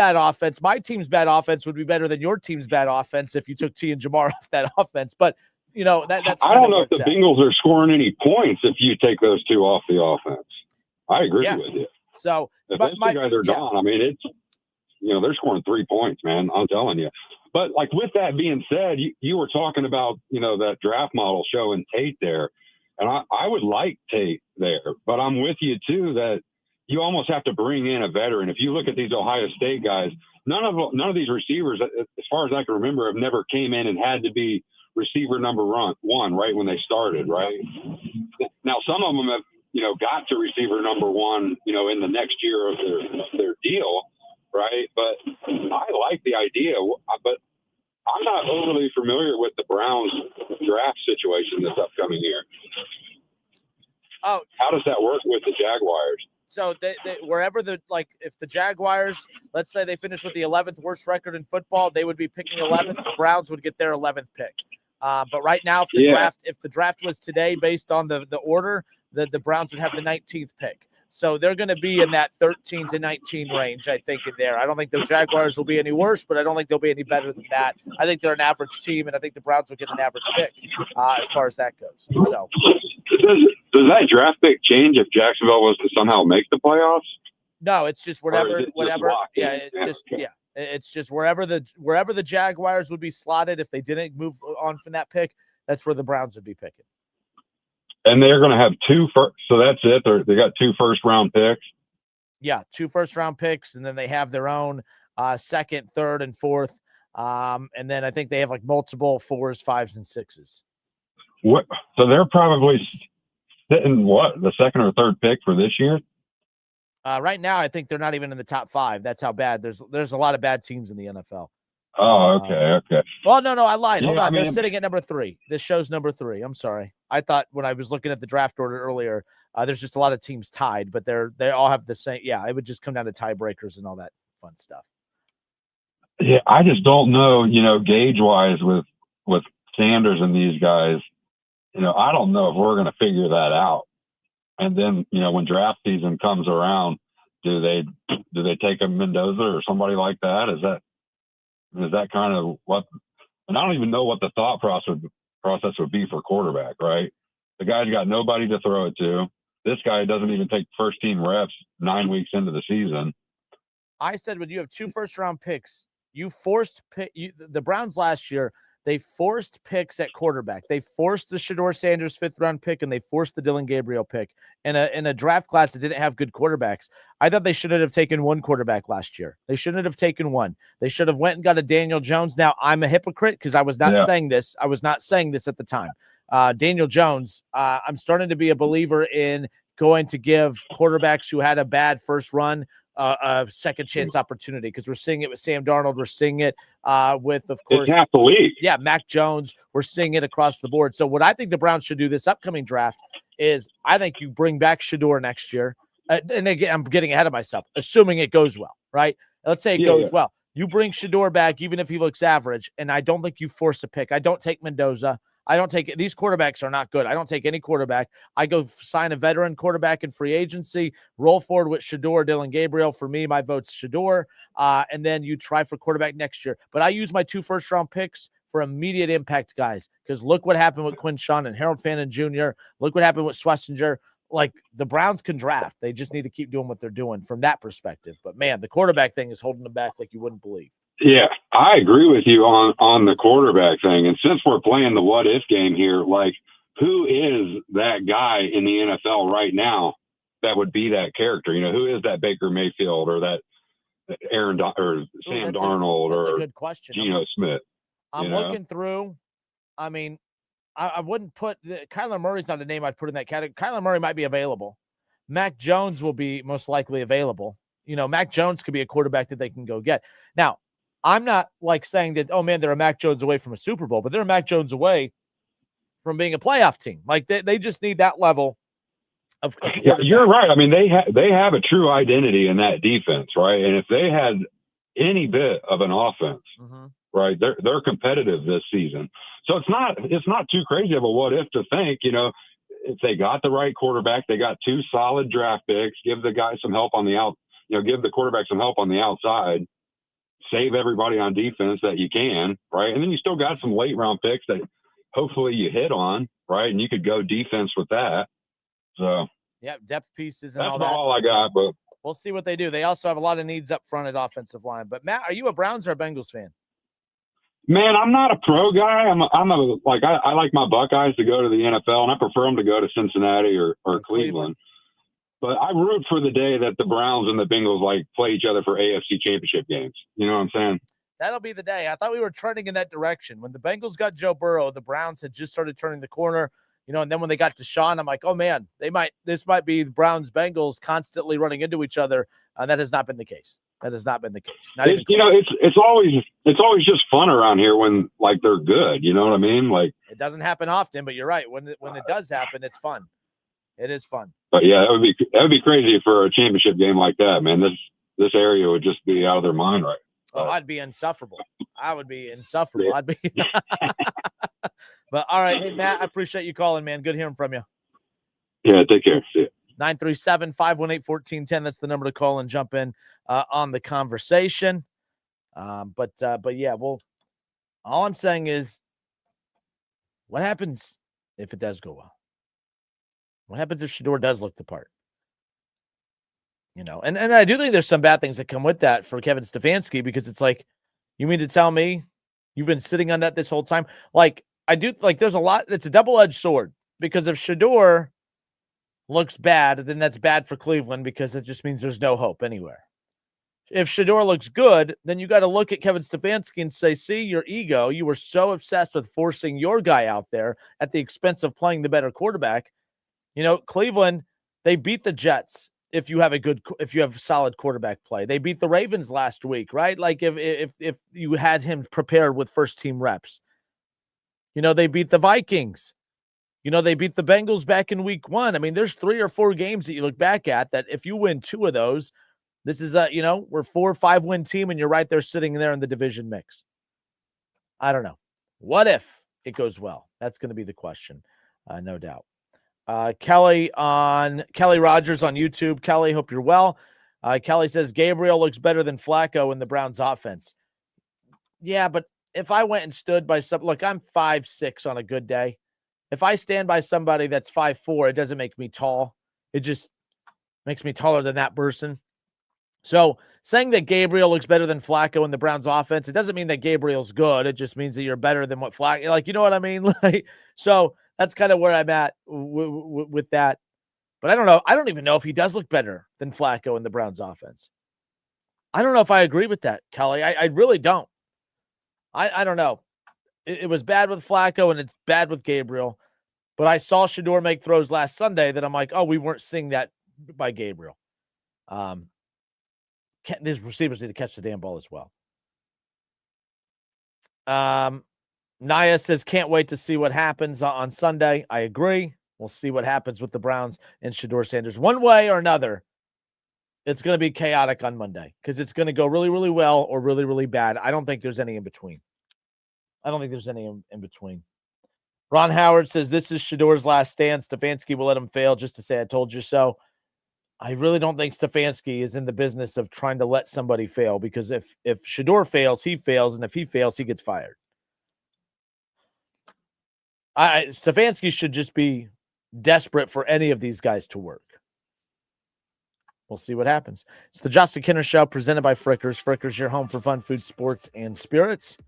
[SPEAKER 2] team's bad offense would be better than your team's bad offense if you took T and Jamar off that offense. But that's
[SPEAKER 3] I don't know if the Bengals are scoring any points if you take those two off the offense. I agree with you.
[SPEAKER 2] So
[SPEAKER 3] if those two guys are gone, I mean, it's they're scoring 3 points, man. I'm telling you. But like with that being said, you were talking about that draft model showing Tate there, and I would like Tate there, but I'm with you too that you almost have to bring in a veteran. If you look at these Ohio State guys, none of these receivers, as far as I can remember, have never came in and had to be receiver number one right when they started, right? Now some of them have got to receiver number one in the next year of their deal, right? But I like the idea, but I'm not overly familiar with the Browns draft situation this upcoming year.
[SPEAKER 2] Oh,
[SPEAKER 3] how does that work with the Jaguars?
[SPEAKER 2] So they wherever if the Jaguars, let's say they finish with the 11th worst record in football, they would be picking 11th. The Browns would get their 11th pick. But right now, if the draft was today based on the order, the Browns would have the 19th pick. So they're going to be in that 13 to 19 range, I think, in there. I don't think the Jaguars will be any worse, but I don't think they'll be any better than that. I think they're an average team, and I think the Browns will get an average pick as far as that goes. So,
[SPEAKER 3] does that draft pick change if Jacksonville was to somehow make the playoffs?
[SPEAKER 2] No, it's just whatever.
[SPEAKER 3] Yeah.
[SPEAKER 2] It's just wherever the Jaguars would be slotted if they didn't move on from that pick, that's where the Browns would be picking.
[SPEAKER 3] And they're going to have so that's it. They got 2 first-round picks.
[SPEAKER 2] Yeah, 2 first-round picks, and then they have their own second, third, and fourth. And then I think they have like multiple 4s, 5s, and 6s.
[SPEAKER 3] What? So they're probably sitting the second or third pick for this year?
[SPEAKER 2] Right now, I think they're not even in the top 5. That's how bad. There's a lot of bad teams in the NFL.
[SPEAKER 3] Oh, okay.
[SPEAKER 2] Well, no, I lied. Hold on.
[SPEAKER 3] I mean,
[SPEAKER 2] They're sitting at number 3. This show's number 3. I'm sorry. I thought when I was looking at the draft order earlier, there's just a lot of teams tied, but they all have the same. Yeah, it would just come down to tiebreakers and all that fun stuff.
[SPEAKER 3] Yeah, I just don't know, gauge-wise with Sanders and these guys, I don't know if we're going to figure that out. And then, when draft season comes around, do they take a Mendoza or somebody like that? Is that kind of what? And I don't even know what the thought process would be for quarterback, right? The guy's got nobody to throw it to. This guy doesn't even take first team reps 9 weeks into the season.
[SPEAKER 2] I said when you have 2 first-round picks, you forced the Browns last year. They forced picks at quarterback. They forced the Shedeur Sanders 5th-round pick, and they forced the Dylan Gabriel pick in a draft class that didn't have good quarterbacks. I thought they shouldn't have taken 1 quarterback last year. They shouldn't have taken 1. They should have went and got a Daniel Jones. Now, I'm a hypocrite because I was not saying this. I was not saying this at the time. Daniel Jones, I'm starting to be a believer in going to give quarterbacks who had a bad first run a second chance opportunity, because we're seeing it with Sam Darnold. We're seeing it with, of course,
[SPEAKER 3] it's half the league.
[SPEAKER 2] Yeah, Mac Jones. We're seeing it across the board. So what I think the Browns should do this upcoming draft is I think you bring back Shedeur next year. And again, I'm getting ahead of myself, assuming it goes well, right? Let's say it goes well. You bring Shedeur back, even if he looks average, and I don't think you force a pick. I don't take Mendoza. I don't take these quarterbacks are not good. I don't take any quarterback. I go sign a veteran quarterback in free agency, roll forward with Shedeur, Dylan Gabriel. For me, my vote's Shedeur. And then you try for quarterback next year. But I use my 2 first-round picks for immediate impact guys, because look what happened with Quinshawn and Harold Fannin Jr. Look what happened with Schlesinger. Like, the Browns can draft. They just need to keep doing what they're doing from that perspective. But, man, the quarterback thing is holding them back like you wouldn't believe.
[SPEAKER 3] Yeah, I agree with you on the quarterback thing. And since we're playing the what-if game here, like, who is that guy in the NFL right now that would be that character? Who is that Baker Mayfield or that or Sam Darnold or
[SPEAKER 2] a good question.
[SPEAKER 3] Geno Smith?
[SPEAKER 2] I'm looking through. I mean, I wouldn't put Kyler Murray's not a name I'd put in that category. Kyler Murray might be available. Mac Jones will be most likely available. Mac Jones could be a quarterback that they can go get. Now, I'm not like saying that, oh man, they're a Mac Jones away from a Super Bowl, but they're a Mac Jones away from being a playoff team. Like they just need that level of
[SPEAKER 3] yeah, you're right. I mean, they have a true identity in that defense, right? And if they had any bit of an offense, right, they're competitive this season. So it's not too crazy of a what if to think, if they got the right quarterback, they got 2 solid draft picks, give the guy some help on the give the quarterback some help on the outside. Save everybody on defense that you can, right? And then you still got some late round picks that hopefully you hit on, right? And you could go defense with that. So
[SPEAKER 2] yeah, depth pieces and
[SPEAKER 3] that's
[SPEAKER 2] all that.
[SPEAKER 3] all I got, but
[SPEAKER 2] we'll see what they do. They also have a lot of needs up front at offensive line. But Matt, are you a Browns or a Bengals fan?
[SPEAKER 3] Man, I'm not a pro guy. I like my Buckeyes to go to the NFL, and I prefer them to go to Cincinnati or Cleveland. But I root for the day that the Browns and the Bengals play each other for AFC championship games. You know what I'm saying?
[SPEAKER 2] That'll be the day. I thought we were trending in that direction. When the Bengals got Joe Burrow, the Browns had just started turning the corner. And then when they got to Sean, I'm like, oh man, this might be the Browns Bengals constantly running into each other. That has not been the case. That has not been the case.
[SPEAKER 3] It's always just fun around here when they're good. You know what I mean?
[SPEAKER 2] It doesn't happen often, but you're right. When it does happen, it's fun. It is fun.
[SPEAKER 3] But yeah, that would be crazy for a championship game like that, man. This area would just be out of their mind, right?
[SPEAKER 2] Oh, I'd be insufferable. I would be insufferable. I'd be. But all right, hey Matt, I appreciate you calling, man. Good hearing from you.
[SPEAKER 3] Yeah, take care. See ya.
[SPEAKER 2] 937-518-1410. That's the number to call and jump in on the conversation. But yeah, well, all I'm saying is, what happens if it does go well? What happens if Shedeur does look the part? And I do think there's some bad things that come with that for Kevin Stefanski, because it's like, you mean to tell me you've been sitting on that this whole time? Like, I do, like, there's a lot, it's a double-edged sword, because if Shedeur looks bad, then that's bad for Cleveland, because it just means there's no hope anywhere. If Shedeur looks good, then you got to look at Kevin Stefanski and say, see, your ego, you were so obsessed with forcing your guy out there at the expense of playing the better quarterback. Cleveland, they beat the Jets if you have solid quarterback play. They beat the Ravens last week, right? Like if you had him prepared with first team reps. They beat the Vikings. They beat the Bengals back in week 1. I mean, there's 3 or 4 games that you look back at that if you win 2 of those, this is we're 4 or 5 win team, and you're right there sitting there in the division mix. I don't know. What if it goes well? That's going to be the question, no doubt. Kelly Rogers on YouTube. Kelly, hope you're well. Kelly says Gabriel looks better than Flacco in the Browns offense. Yeah, but if I went and stood by look, I'm 5'6" on a good day. If I stand by somebody that's 5'4", it doesn't make me tall. It just makes me taller than that person. So saying that Gabriel looks better than Flacco in the Browns offense, it doesn't mean that Gabriel's good. It just means that you're better than what Flacco, like, you know what I mean? So that's kind of where I'm at with that. But I don't know. I don't even know if he does look better than Flacco in the Browns offense. I don't know if I agree with that, Kelly. I really don't. I don't know. It was bad with Flacco and it's bad with Gabriel. But I saw Shedeur make throws last Sunday that I'm like, oh, we weren't seeing that by Gabriel. These receivers need to catch the damn ball as well. Naya says, can't wait to see what happens on Sunday. I agree. We'll see what happens with the Browns and Shedeur Sanders. One way or another, it's going to be chaotic on Monday, because it's going to go really, really well or really, really bad. I don't think there's any in between. Ron Howard says, this is Shedeur's last stand. Stefanski will let him fail just to say I told you so. I really don't think Stefanski is in the business of trying to let somebody fail, because if Shedeur fails, he fails, and if he fails, he gets fired. Stefanski should just be desperate for any of these guys to work. We'll see what happens. It's the Justin Kinner Show presented by Frickers. Frickers, your home for fun, food, sports, and spirits.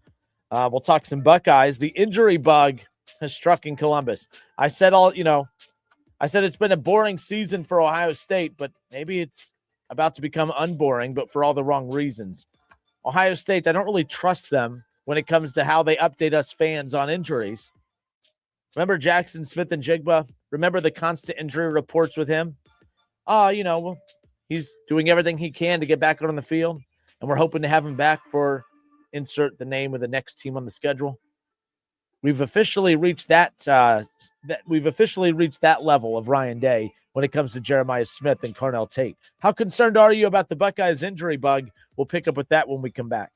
[SPEAKER 2] We'll talk some Buckeyes. The injury bug has struck in Columbus. I said it's been a boring season for Ohio State, but maybe it's about to become unboring, but for all the wrong reasons. Ohio State, I don't really trust them when it comes to how they update us fans on injuries. Remember Jackson Smith-Njigba? Remember the constant injury reports with him? He's doing everything he can to get back on the field, and we're hoping to have him back for insert the name of the next team on the schedule. We've officially reached that level of Ryan Day when it comes to Jeremiah Smith and Carnell Tate. How concerned are you about the Buckeyes injury bug? We'll pick up with that when we come back.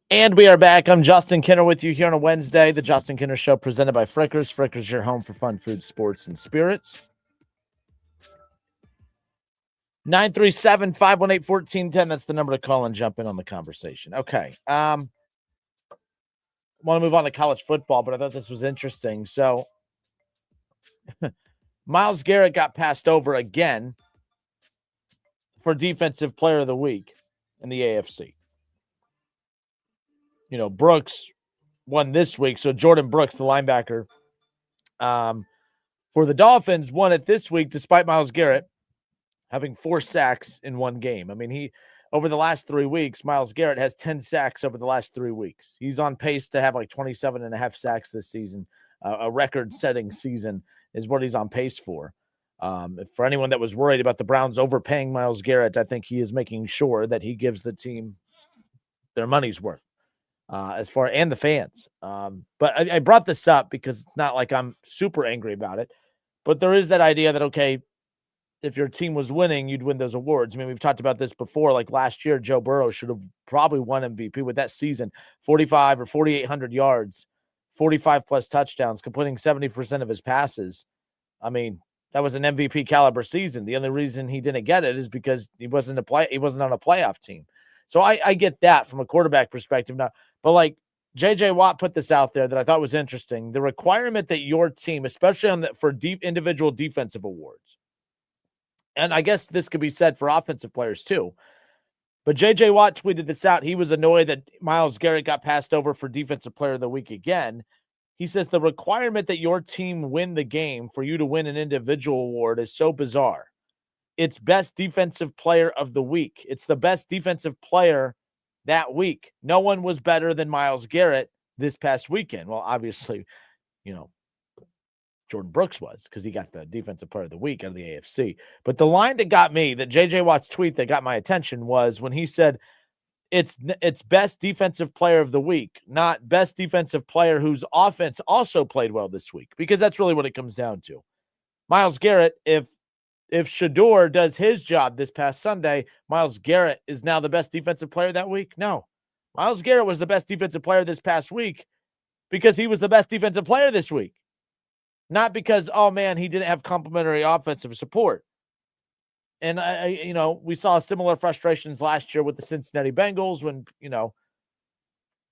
[SPEAKER 2] And we are back. I'm Justin Kinner with you here on a Wednesday. The Justin Kinner Show presented by Frickers. Frickers, your home for fun, food, sports, and spirits. 937-518-1410. That's the number to call and jump in on the conversation. Okay. Want to move on to college football, but I thought this was interesting. So Myles Garrett got passed over again for Defensive Player of the Week in the AFC. You know, Brooks won this week. So Jordan Brooks, the linebacker for the Dolphins, won it this week despite Myles Garrett having 4 sacks in one game. I mean, over the last 3 weeks, Myles Garrett has 10 sacks over the last 3 weeks. He's on pace to have like 27 and a half sacks this season. A record-setting season is what he's on pace for. For anyone that was worried about the Browns overpaying Myles Garrett, I think he is making sure that he gives the team their money's worth. And the fans. But I brought this up because it's not like I'm super angry about it, but there is that idea that, okay, if your team was winning, you'd win those awards. I mean, we've talked about this before. Like last year, Joe Burrow should have probably won MVP with that season, 45 or 4,800 yards, 45 plus touchdowns, completing 70% of his passes. I mean, that was an MVP caliber season. The only reason he didn't get it is because he wasn't on a playoff team. So I get that from a quarterback perspective now. But like J.J. Watt put this out there that I thought was interesting. The requirement that your team, especially for deep individual defensive awards, and I guess this could be said for offensive players too, but J.J. Watt tweeted this out. He was annoyed that Myles Garrett got passed over for Defensive Player of the Week again. He says the requirement that your team win the game for you to win an individual award is so bizarre. It's best defensive player of the week. It's the best defensive player that week. No one was better than Myles Garrett this past weekend. Well, obviously, Jordan Brooks was because he got the defensive player of the week out of the AFC. But the line that got me, that J.J. Watt's tweet that got my attention was when he said it's best defensive player of the week, not best defensive player whose offense also played well this week, because that's really what it comes down to. Myles Garrett, if Shedeur does his job this past Sunday, Myles Garrett is now the best defensive player that week? No. Myles Garrett was the best defensive player this past week because he was the best defensive player this week. Not because, oh man, he didn't have complimentary offensive support. And we saw similar frustrations last year with the Cincinnati Bengals when,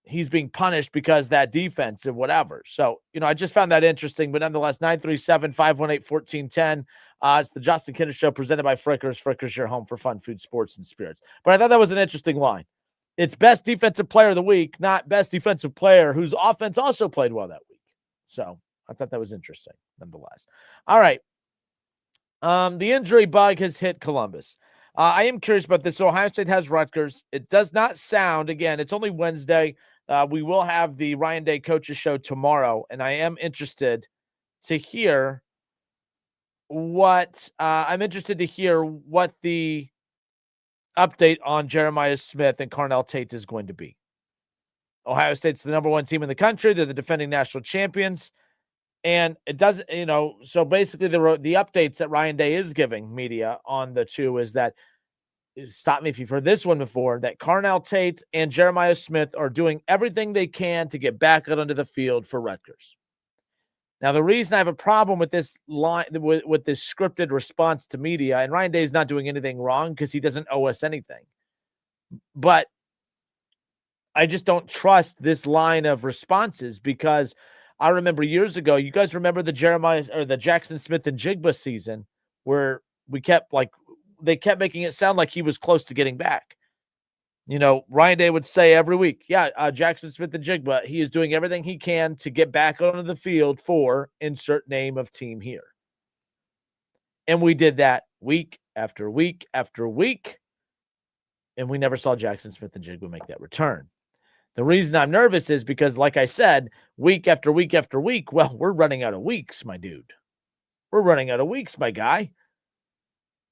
[SPEAKER 2] he's being punished because that defense and whatever. So, I just found that interesting, but nonetheless, 937-518-1410. It's the Justin Kinner Show presented by Frickers. Frickers, your home for fun, food, sports, and spirits. But I thought that was an interesting line. It's best defensive player of the week, not best defensive player whose offense also played well that week. So I thought that was interesting, nonetheless. All right. The injury bug has hit Columbus. I am curious about this. So Ohio State has Rutgers. It does not sound, again, it's only Wednesday. We will have the Ryan Day Coaches Show tomorrow, and I am interested to hear what the update on Jeremiah Smith and Carnell Tate is going to be. Ohio State's the number 1 team in the country. They're the defending national champions. And it doesn't, so basically the updates that Ryan Day is giving media on the two is that, stop me if you've heard this one before, that Carnell Tate and Jeremiah Smith are doing everything they can to get back out onto the field for Rutgers. Now, the reason I have a problem with this line, with this scripted response to media, and Ryan Day is not doing anything wrong because he doesn't owe us anything, but I just don't trust this line of responses because I remember years ago, you guys remember the Jackson Smith and Jigba season where they kept making it sound like he was close to getting back. Ryan Day would say every week, Jackson Smith and Jigba, he is doing everything he can to get back onto the field for insert name of team here. And we did that week after week after week, and we never saw Jackson Smith and Jigba make that return. The reason I'm nervous is because, like I said, week after week after week, well, we're running out of weeks, my dude. We're running out of weeks, my guy.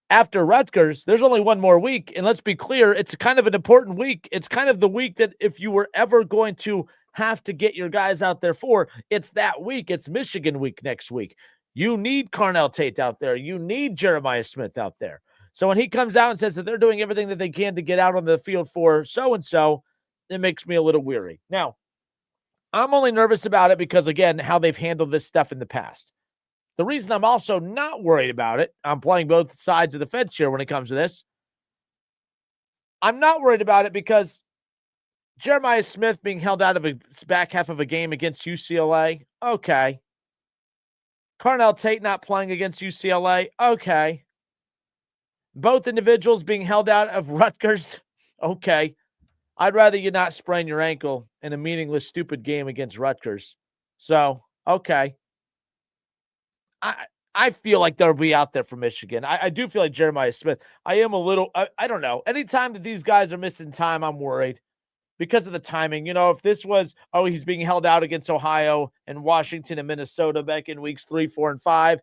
[SPEAKER 2] After Rutgers, there's only one more week, and let's be clear, it's kind of an important week. It's kind of the week that if you were ever going to have to get your guys out there for, it's that week. It's Michigan week next week. You need Carnell Tate out there. You need Jeremiah Smith out there. So when he comes out and says that they're doing everything that they can to get out on the field for so-and-so, it makes me a little weary. Now, I'm only nervous about it because, again, how they've handled this stuff in the past. The reason I'm also not worried about it, I'm playing both sides of the fence here when it comes to this. I'm not worried about it because Jeremiah Smith being held out of a back half of a game against UCLA, okay. Carnell Tate not playing against UCLA, okay. Both individuals being held out of Rutgers, okay. I'd rather you not sprain your ankle in a meaningless, stupid game against Rutgers. So, okay. I feel like they'll be out there for Michigan. I do feel like Jeremiah Smith. I am a little, I don't know. Anytime that these guys are missing time, I'm worried because of the timing. You know, if this was, oh, he's being held out against Ohio and Washington and Minnesota back in weeks 3, 4, and 5.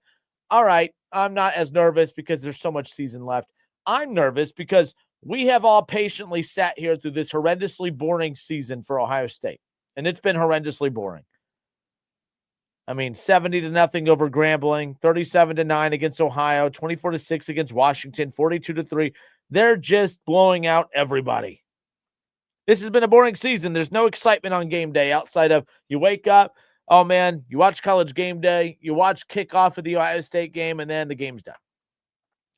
[SPEAKER 2] All right. I'm not as nervous because there's so much season left. I'm nervous because we have all patiently sat here through this horrendously boring season for Ohio State, and it's been horrendously boring. I mean, 70-0 over Grambling, 37-9 against Ohio, 24-6 against Washington, 42-3. They're just blowing out everybody. This has been a boring season. There's no excitement on game day outside of you wake up, oh man, you watch College Game Day, you watch kickoff of the Ohio State game, and then the game's done.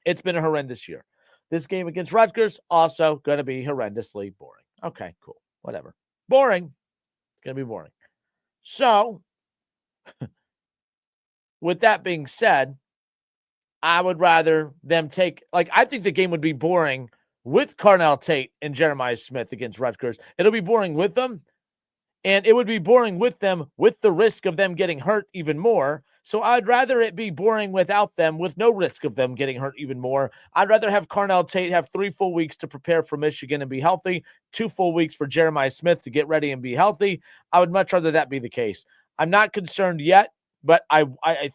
[SPEAKER 2] It's been a horrendous year. This game against Rutgers, also going to be horrendously boring. Okay, cool. Whatever. Boring. It's going to be boring. So, with that being said, I would rather them take, I think the game would be boring with Carnell Tate and Jeremiah Smith against Rutgers. It'll be boring with them, and it would be boring with them with the risk of them getting hurt even more. So I'd rather it be boring without them with no risk of them getting hurt even more. I'd rather have Carnell Tate have 3 full weeks to prepare for Michigan and be healthy, 2 full weeks for Jeremiah Smith to get ready and be healthy. I would much rather that be the case. I'm not concerned yet, but I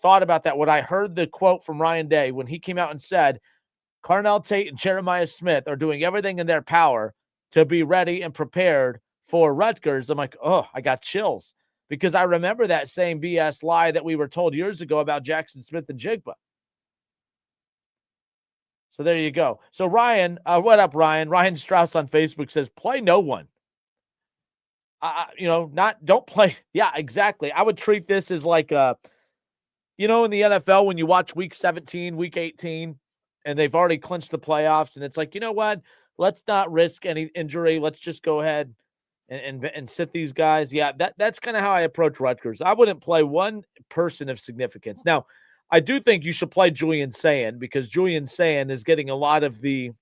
[SPEAKER 2] thought about that when I heard the quote from Ryan Day when he came out and said, Carnell Tate and Jeremiah Smith are doing everything in their power to be ready and prepared for Rutgers. I'm like, oh, I got chills because I remember that same BS lie that we were told years ago about Jackson Smith and Jigba. So there you go. So Ryan, what up, Ryan? Ryan Strauss on Facebook says, play no one. Don't play. Yeah, exactly. I would treat this as like, in the NFL, when you watch week 17, week 18, and they've already clinched the playoffs, and it's like, you know what? Let's not risk any injury. Let's just go ahead and sit these guys. Yeah, that's kind of how I approach Rutgers. I wouldn't play one person of significance. Now, I do think you should play Julian Sayin because Julian Sayin is getting a lot of the,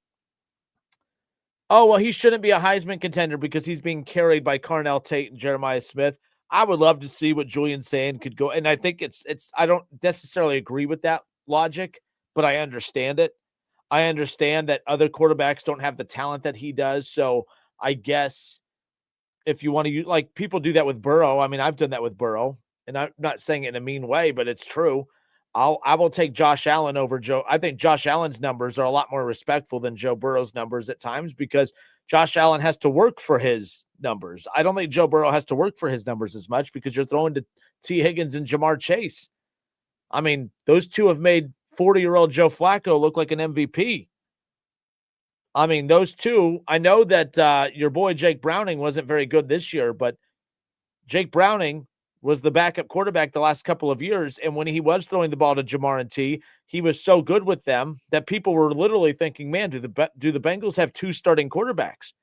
[SPEAKER 2] oh, well, he shouldn't be a Heisman contender because he's being carried by Carnell Tate and Jeremiah Smith. I would love to see what Julian Sayin could go. And I think it's I don't necessarily agree with that logic, but I understand it. I understand that other quarterbacks don't have the talent that he does. So I guess if you want to use, like people do that with Burrow. I mean, I've done that with Burrow, and I'm not saying it in a mean way, but it's true. I will take Josh Allen over Joe. I think Josh Allen's numbers are a lot more respectful than Joe Burrow's numbers at times because Josh Allen has to work for his numbers. I don't think Joe Burrow has to work for his numbers as much because you're throwing to T. Higgins and Jamar Chase. I mean, those two have made 40-year-old Joe Flacco look like an MVP. I mean, those two, I know that your boy Jake Browning wasn't very good this year, but Jake Browning was the backup quarterback the last couple of years. And when he was throwing the ball to Jamar and T, he was so good with them that people were literally thinking, man, do the Bengals have 2 starting quarterbacks?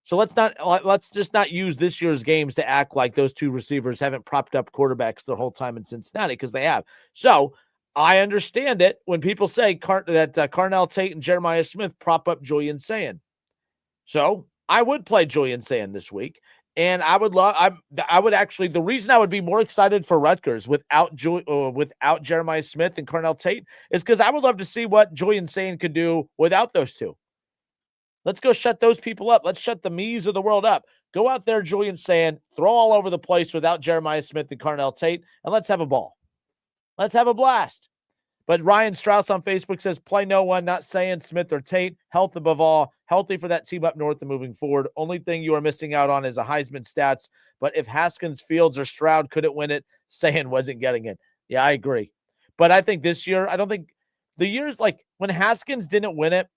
[SPEAKER 2] So let's just not use this year's games to act like those 2 receivers haven't propped up quarterbacks the whole time in Cincinnati, because they have. So I understand it when people say that Carnell Tate and Jeremiah Smith prop up Julian Sayin. So I would play Julian Sayin this week. And I would actually, the reason I would be more excited for Rutgers without Jeremiah Smith and Carnell Tate is because I would love to see what Julian Sayin could do without those 2. Let's go shut those people up. Let's shut the me's of the world up. Go out there, Julian Sayin, throw all over the place without Jeremiah Smith and Carnell Tate, and let's have a ball. Let's have a blast. But Ryan Strauss on Facebook says, play no one, not Sayin, Smith, or Tate. Health above all. Healthy for that team up north and moving forward. Only thing you are missing out on is a Heisman stats. But if Haskins, Fields, or Stroud couldn't win it, Sayin wasn't getting it. Yeah, I agree. But I think this year, I don't think the years like when Haskins didn't win it,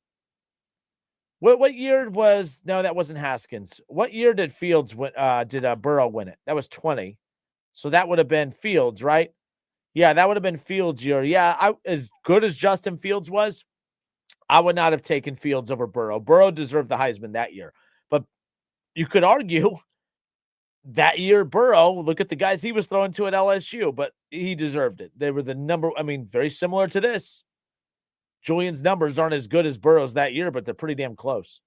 [SPEAKER 2] What year was no? That wasn't Haskins. What year did Fields win? Did Burrow win it? That was 20. So that would have been Fields, right? Yeah, that would have been Fields' year. Yeah, as good as Justin Fields was, I would not have taken Fields over Burrow. Burrow deserved the Heisman that year. But you could argue that year, Burrow, look at the guys he was throwing to at LSU, but he deserved it. They were the number, very similar to this. Julian's numbers aren't as good as Burrow's that year, but they're pretty damn close.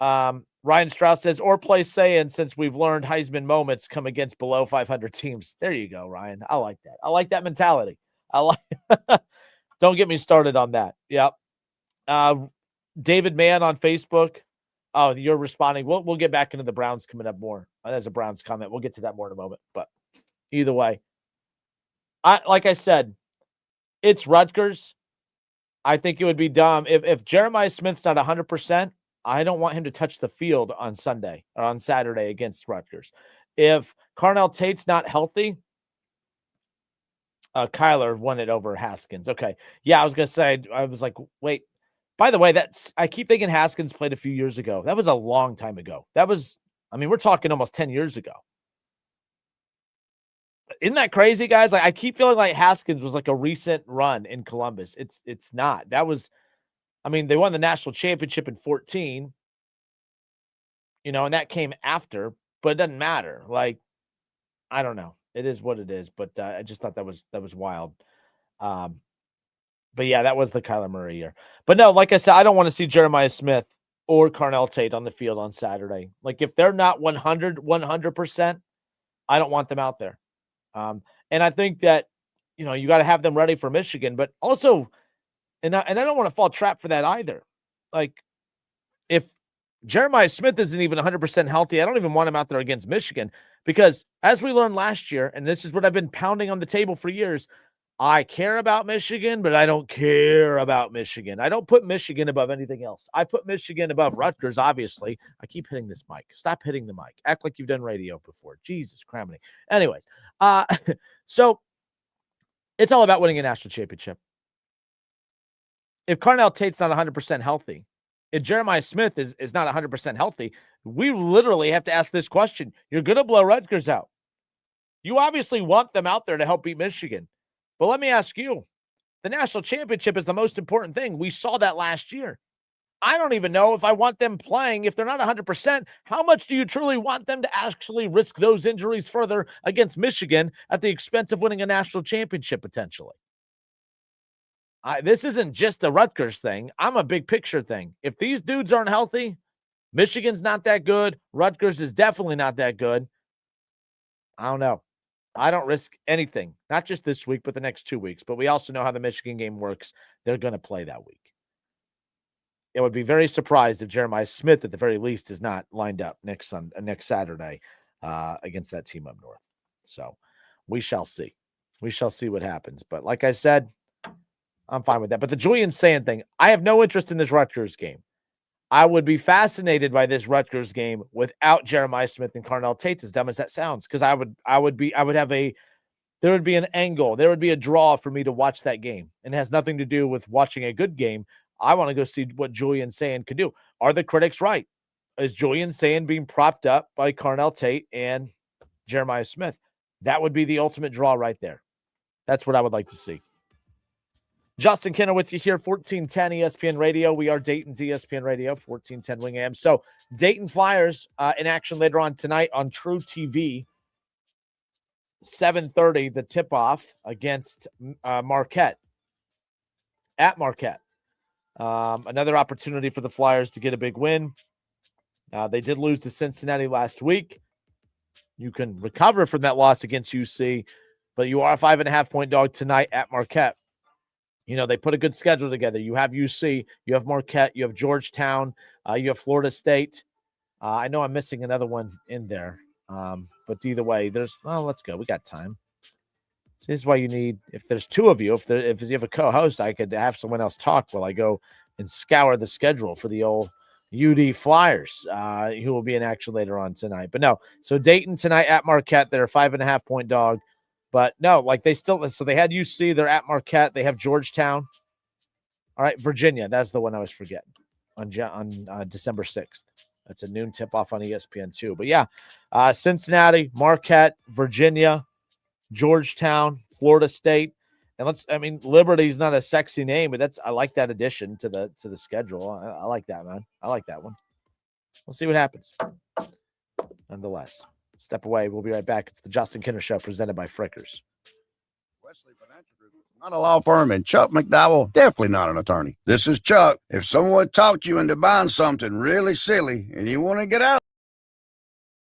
[SPEAKER 2] Ryan Strauss says, or play saying, since we've learned Heisman moments come against below 500 teams. There you go, Ryan. I like that. I like that mentality. Don't get me started on that. Yep. David Mann on Facebook. Oh, you're responding. We'll get back into the Browns coming up more. As a Browns comment. We'll get to that more in a moment. But either way, like I said, it's Rutgers. I think it would be dumb if Jeremiah Smith's not 100%. I don't want him to touch the field on Sunday or on Saturday against Rutgers. If Carnell Tate's not healthy, Kyler won it over Haskins. Okay. Yeah, I was going to say, I was like, wait. By the way, I keep thinking Haskins played a few years ago. That was a long time ago. We're talking almost 10 years ago. Isn't that crazy, guys? Like, I keep feeling like Haskins was like a recent run in Columbus. It's not. That was, they won the national championship in 2014, and that came after, but it doesn't matter. Like, I don't know. It is what it is, but I just thought that was wild. But yeah, that was the Kyler Murray year. But no, like I said, I don't want to see Jeremiah Smith or Carnell Tate on the field on Saturday. Like, if they're not 100%, I don't want them out there. And I think that, you got to have them ready for Michigan, but also, and I don't want to fall trap for that either. Like, if Jeremiah Smith isn't even 100% healthy, I don't even want him out there against Michigan, because as we learned last year, and this is what I've been pounding on the table for years, I care about Michigan, but I don't care about Michigan. I don't put Michigan above anything else. I put Michigan above Rutgers, obviously. I keep hitting this mic. Stop hitting the mic. Act like you've done radio before. Jesus, cramming. Anyways, so it's all about winning a national championship. If Carnell Tate's not 100% healthy, if Jeremiah Smith is not 100% healthy, we literally have to ask this question. You're going to blow Rutgers out. You obviously want them out there to help beat Michigan. But let me ask you, the national championship is the most important thing. We saw that last year. I don't even know if I want them playing. If they're not 100%, how much do you truly want them to actually risk those injuries further against Michigan at the expense of winning a national championship potentially? This isn't just a Rutgers thing. I'm a big picture thing. If these dudes aren't healthy, Michigan's not that good. Rutgers is definitely not that good. I don't know. I don't risk anything, not just this week, but the next 2 weeks. But we also know how the Michigan game works. They're going to play that week. It would be very surprised if Jeremiah Smith, at the very least, is not lined up next Saturday against that team up north. So we shall see. We shall see what happens. But like I said, I'm fine with that. But the Julian Sand thing, I have no interest in this Rutgers game. I would be fascinated by this Rutgers game without Jeremiah Smith and Carnell Tate, as dumb as that sounds, because there would be an angle, there would be a draw for me to watch that game. And it has nothing to do with watching a good game. I want to go see what Julian Sand could do. Are the critics right? Is Julian Sand being propped up by Carnell Tate and Jeremiah Smith? That would be the ultimate draw right there. That's what I would like to see. Justin Kinner with you here, 1410 ESPN Radio. We are Dayton's ESPN Radio, 1410 Wing AM. So Dayton Flyers in action later on tonight on True TV. 7:30, the tip-off against Marquette. At Marquette. Another opportunity for the Flyers to get a big win. They did lose to Cincinnati last week. You can recover from that loss against UC, but you are a 5.5-point dog tonight at Marquette. They put a good schedule together. You have UC, you have Marquette, you have Georgetown, you have Florida State. I know I'm missing another one in there. But either way, let's go. We got time. So this is why you need, if there's two of you, if you have a co-host, I could have someone else talk while I go and scour the schedule for the old UD Flyers, who will be in action later on tonight. But no, so Dayton tonight at Marquette, they're a 5.5-point dog. But no, like they had UC, they're at Marquette, they have Georgetown. All right, Virginia, that's the one I was forgetting. on December 6th. That's a noon tip-off on ESPN2. But, yeah, Cincinnati, Marquette, Virginia, Georgetown, Florida State. And Liberty's not a sexy name, but I like that addition to the schedule. I like that, man. I like that one. We'll see what happens. Nonetheless, step away. We'll be right back. It's the Justin Kinner Show presented by Frickers.
[SPEAKER 4] Wesley Financial Group is not a law firm, and Chuck McDowell, definitely not an attorney. This is Chuck. If someone talked you into buying something really silly and you want to get out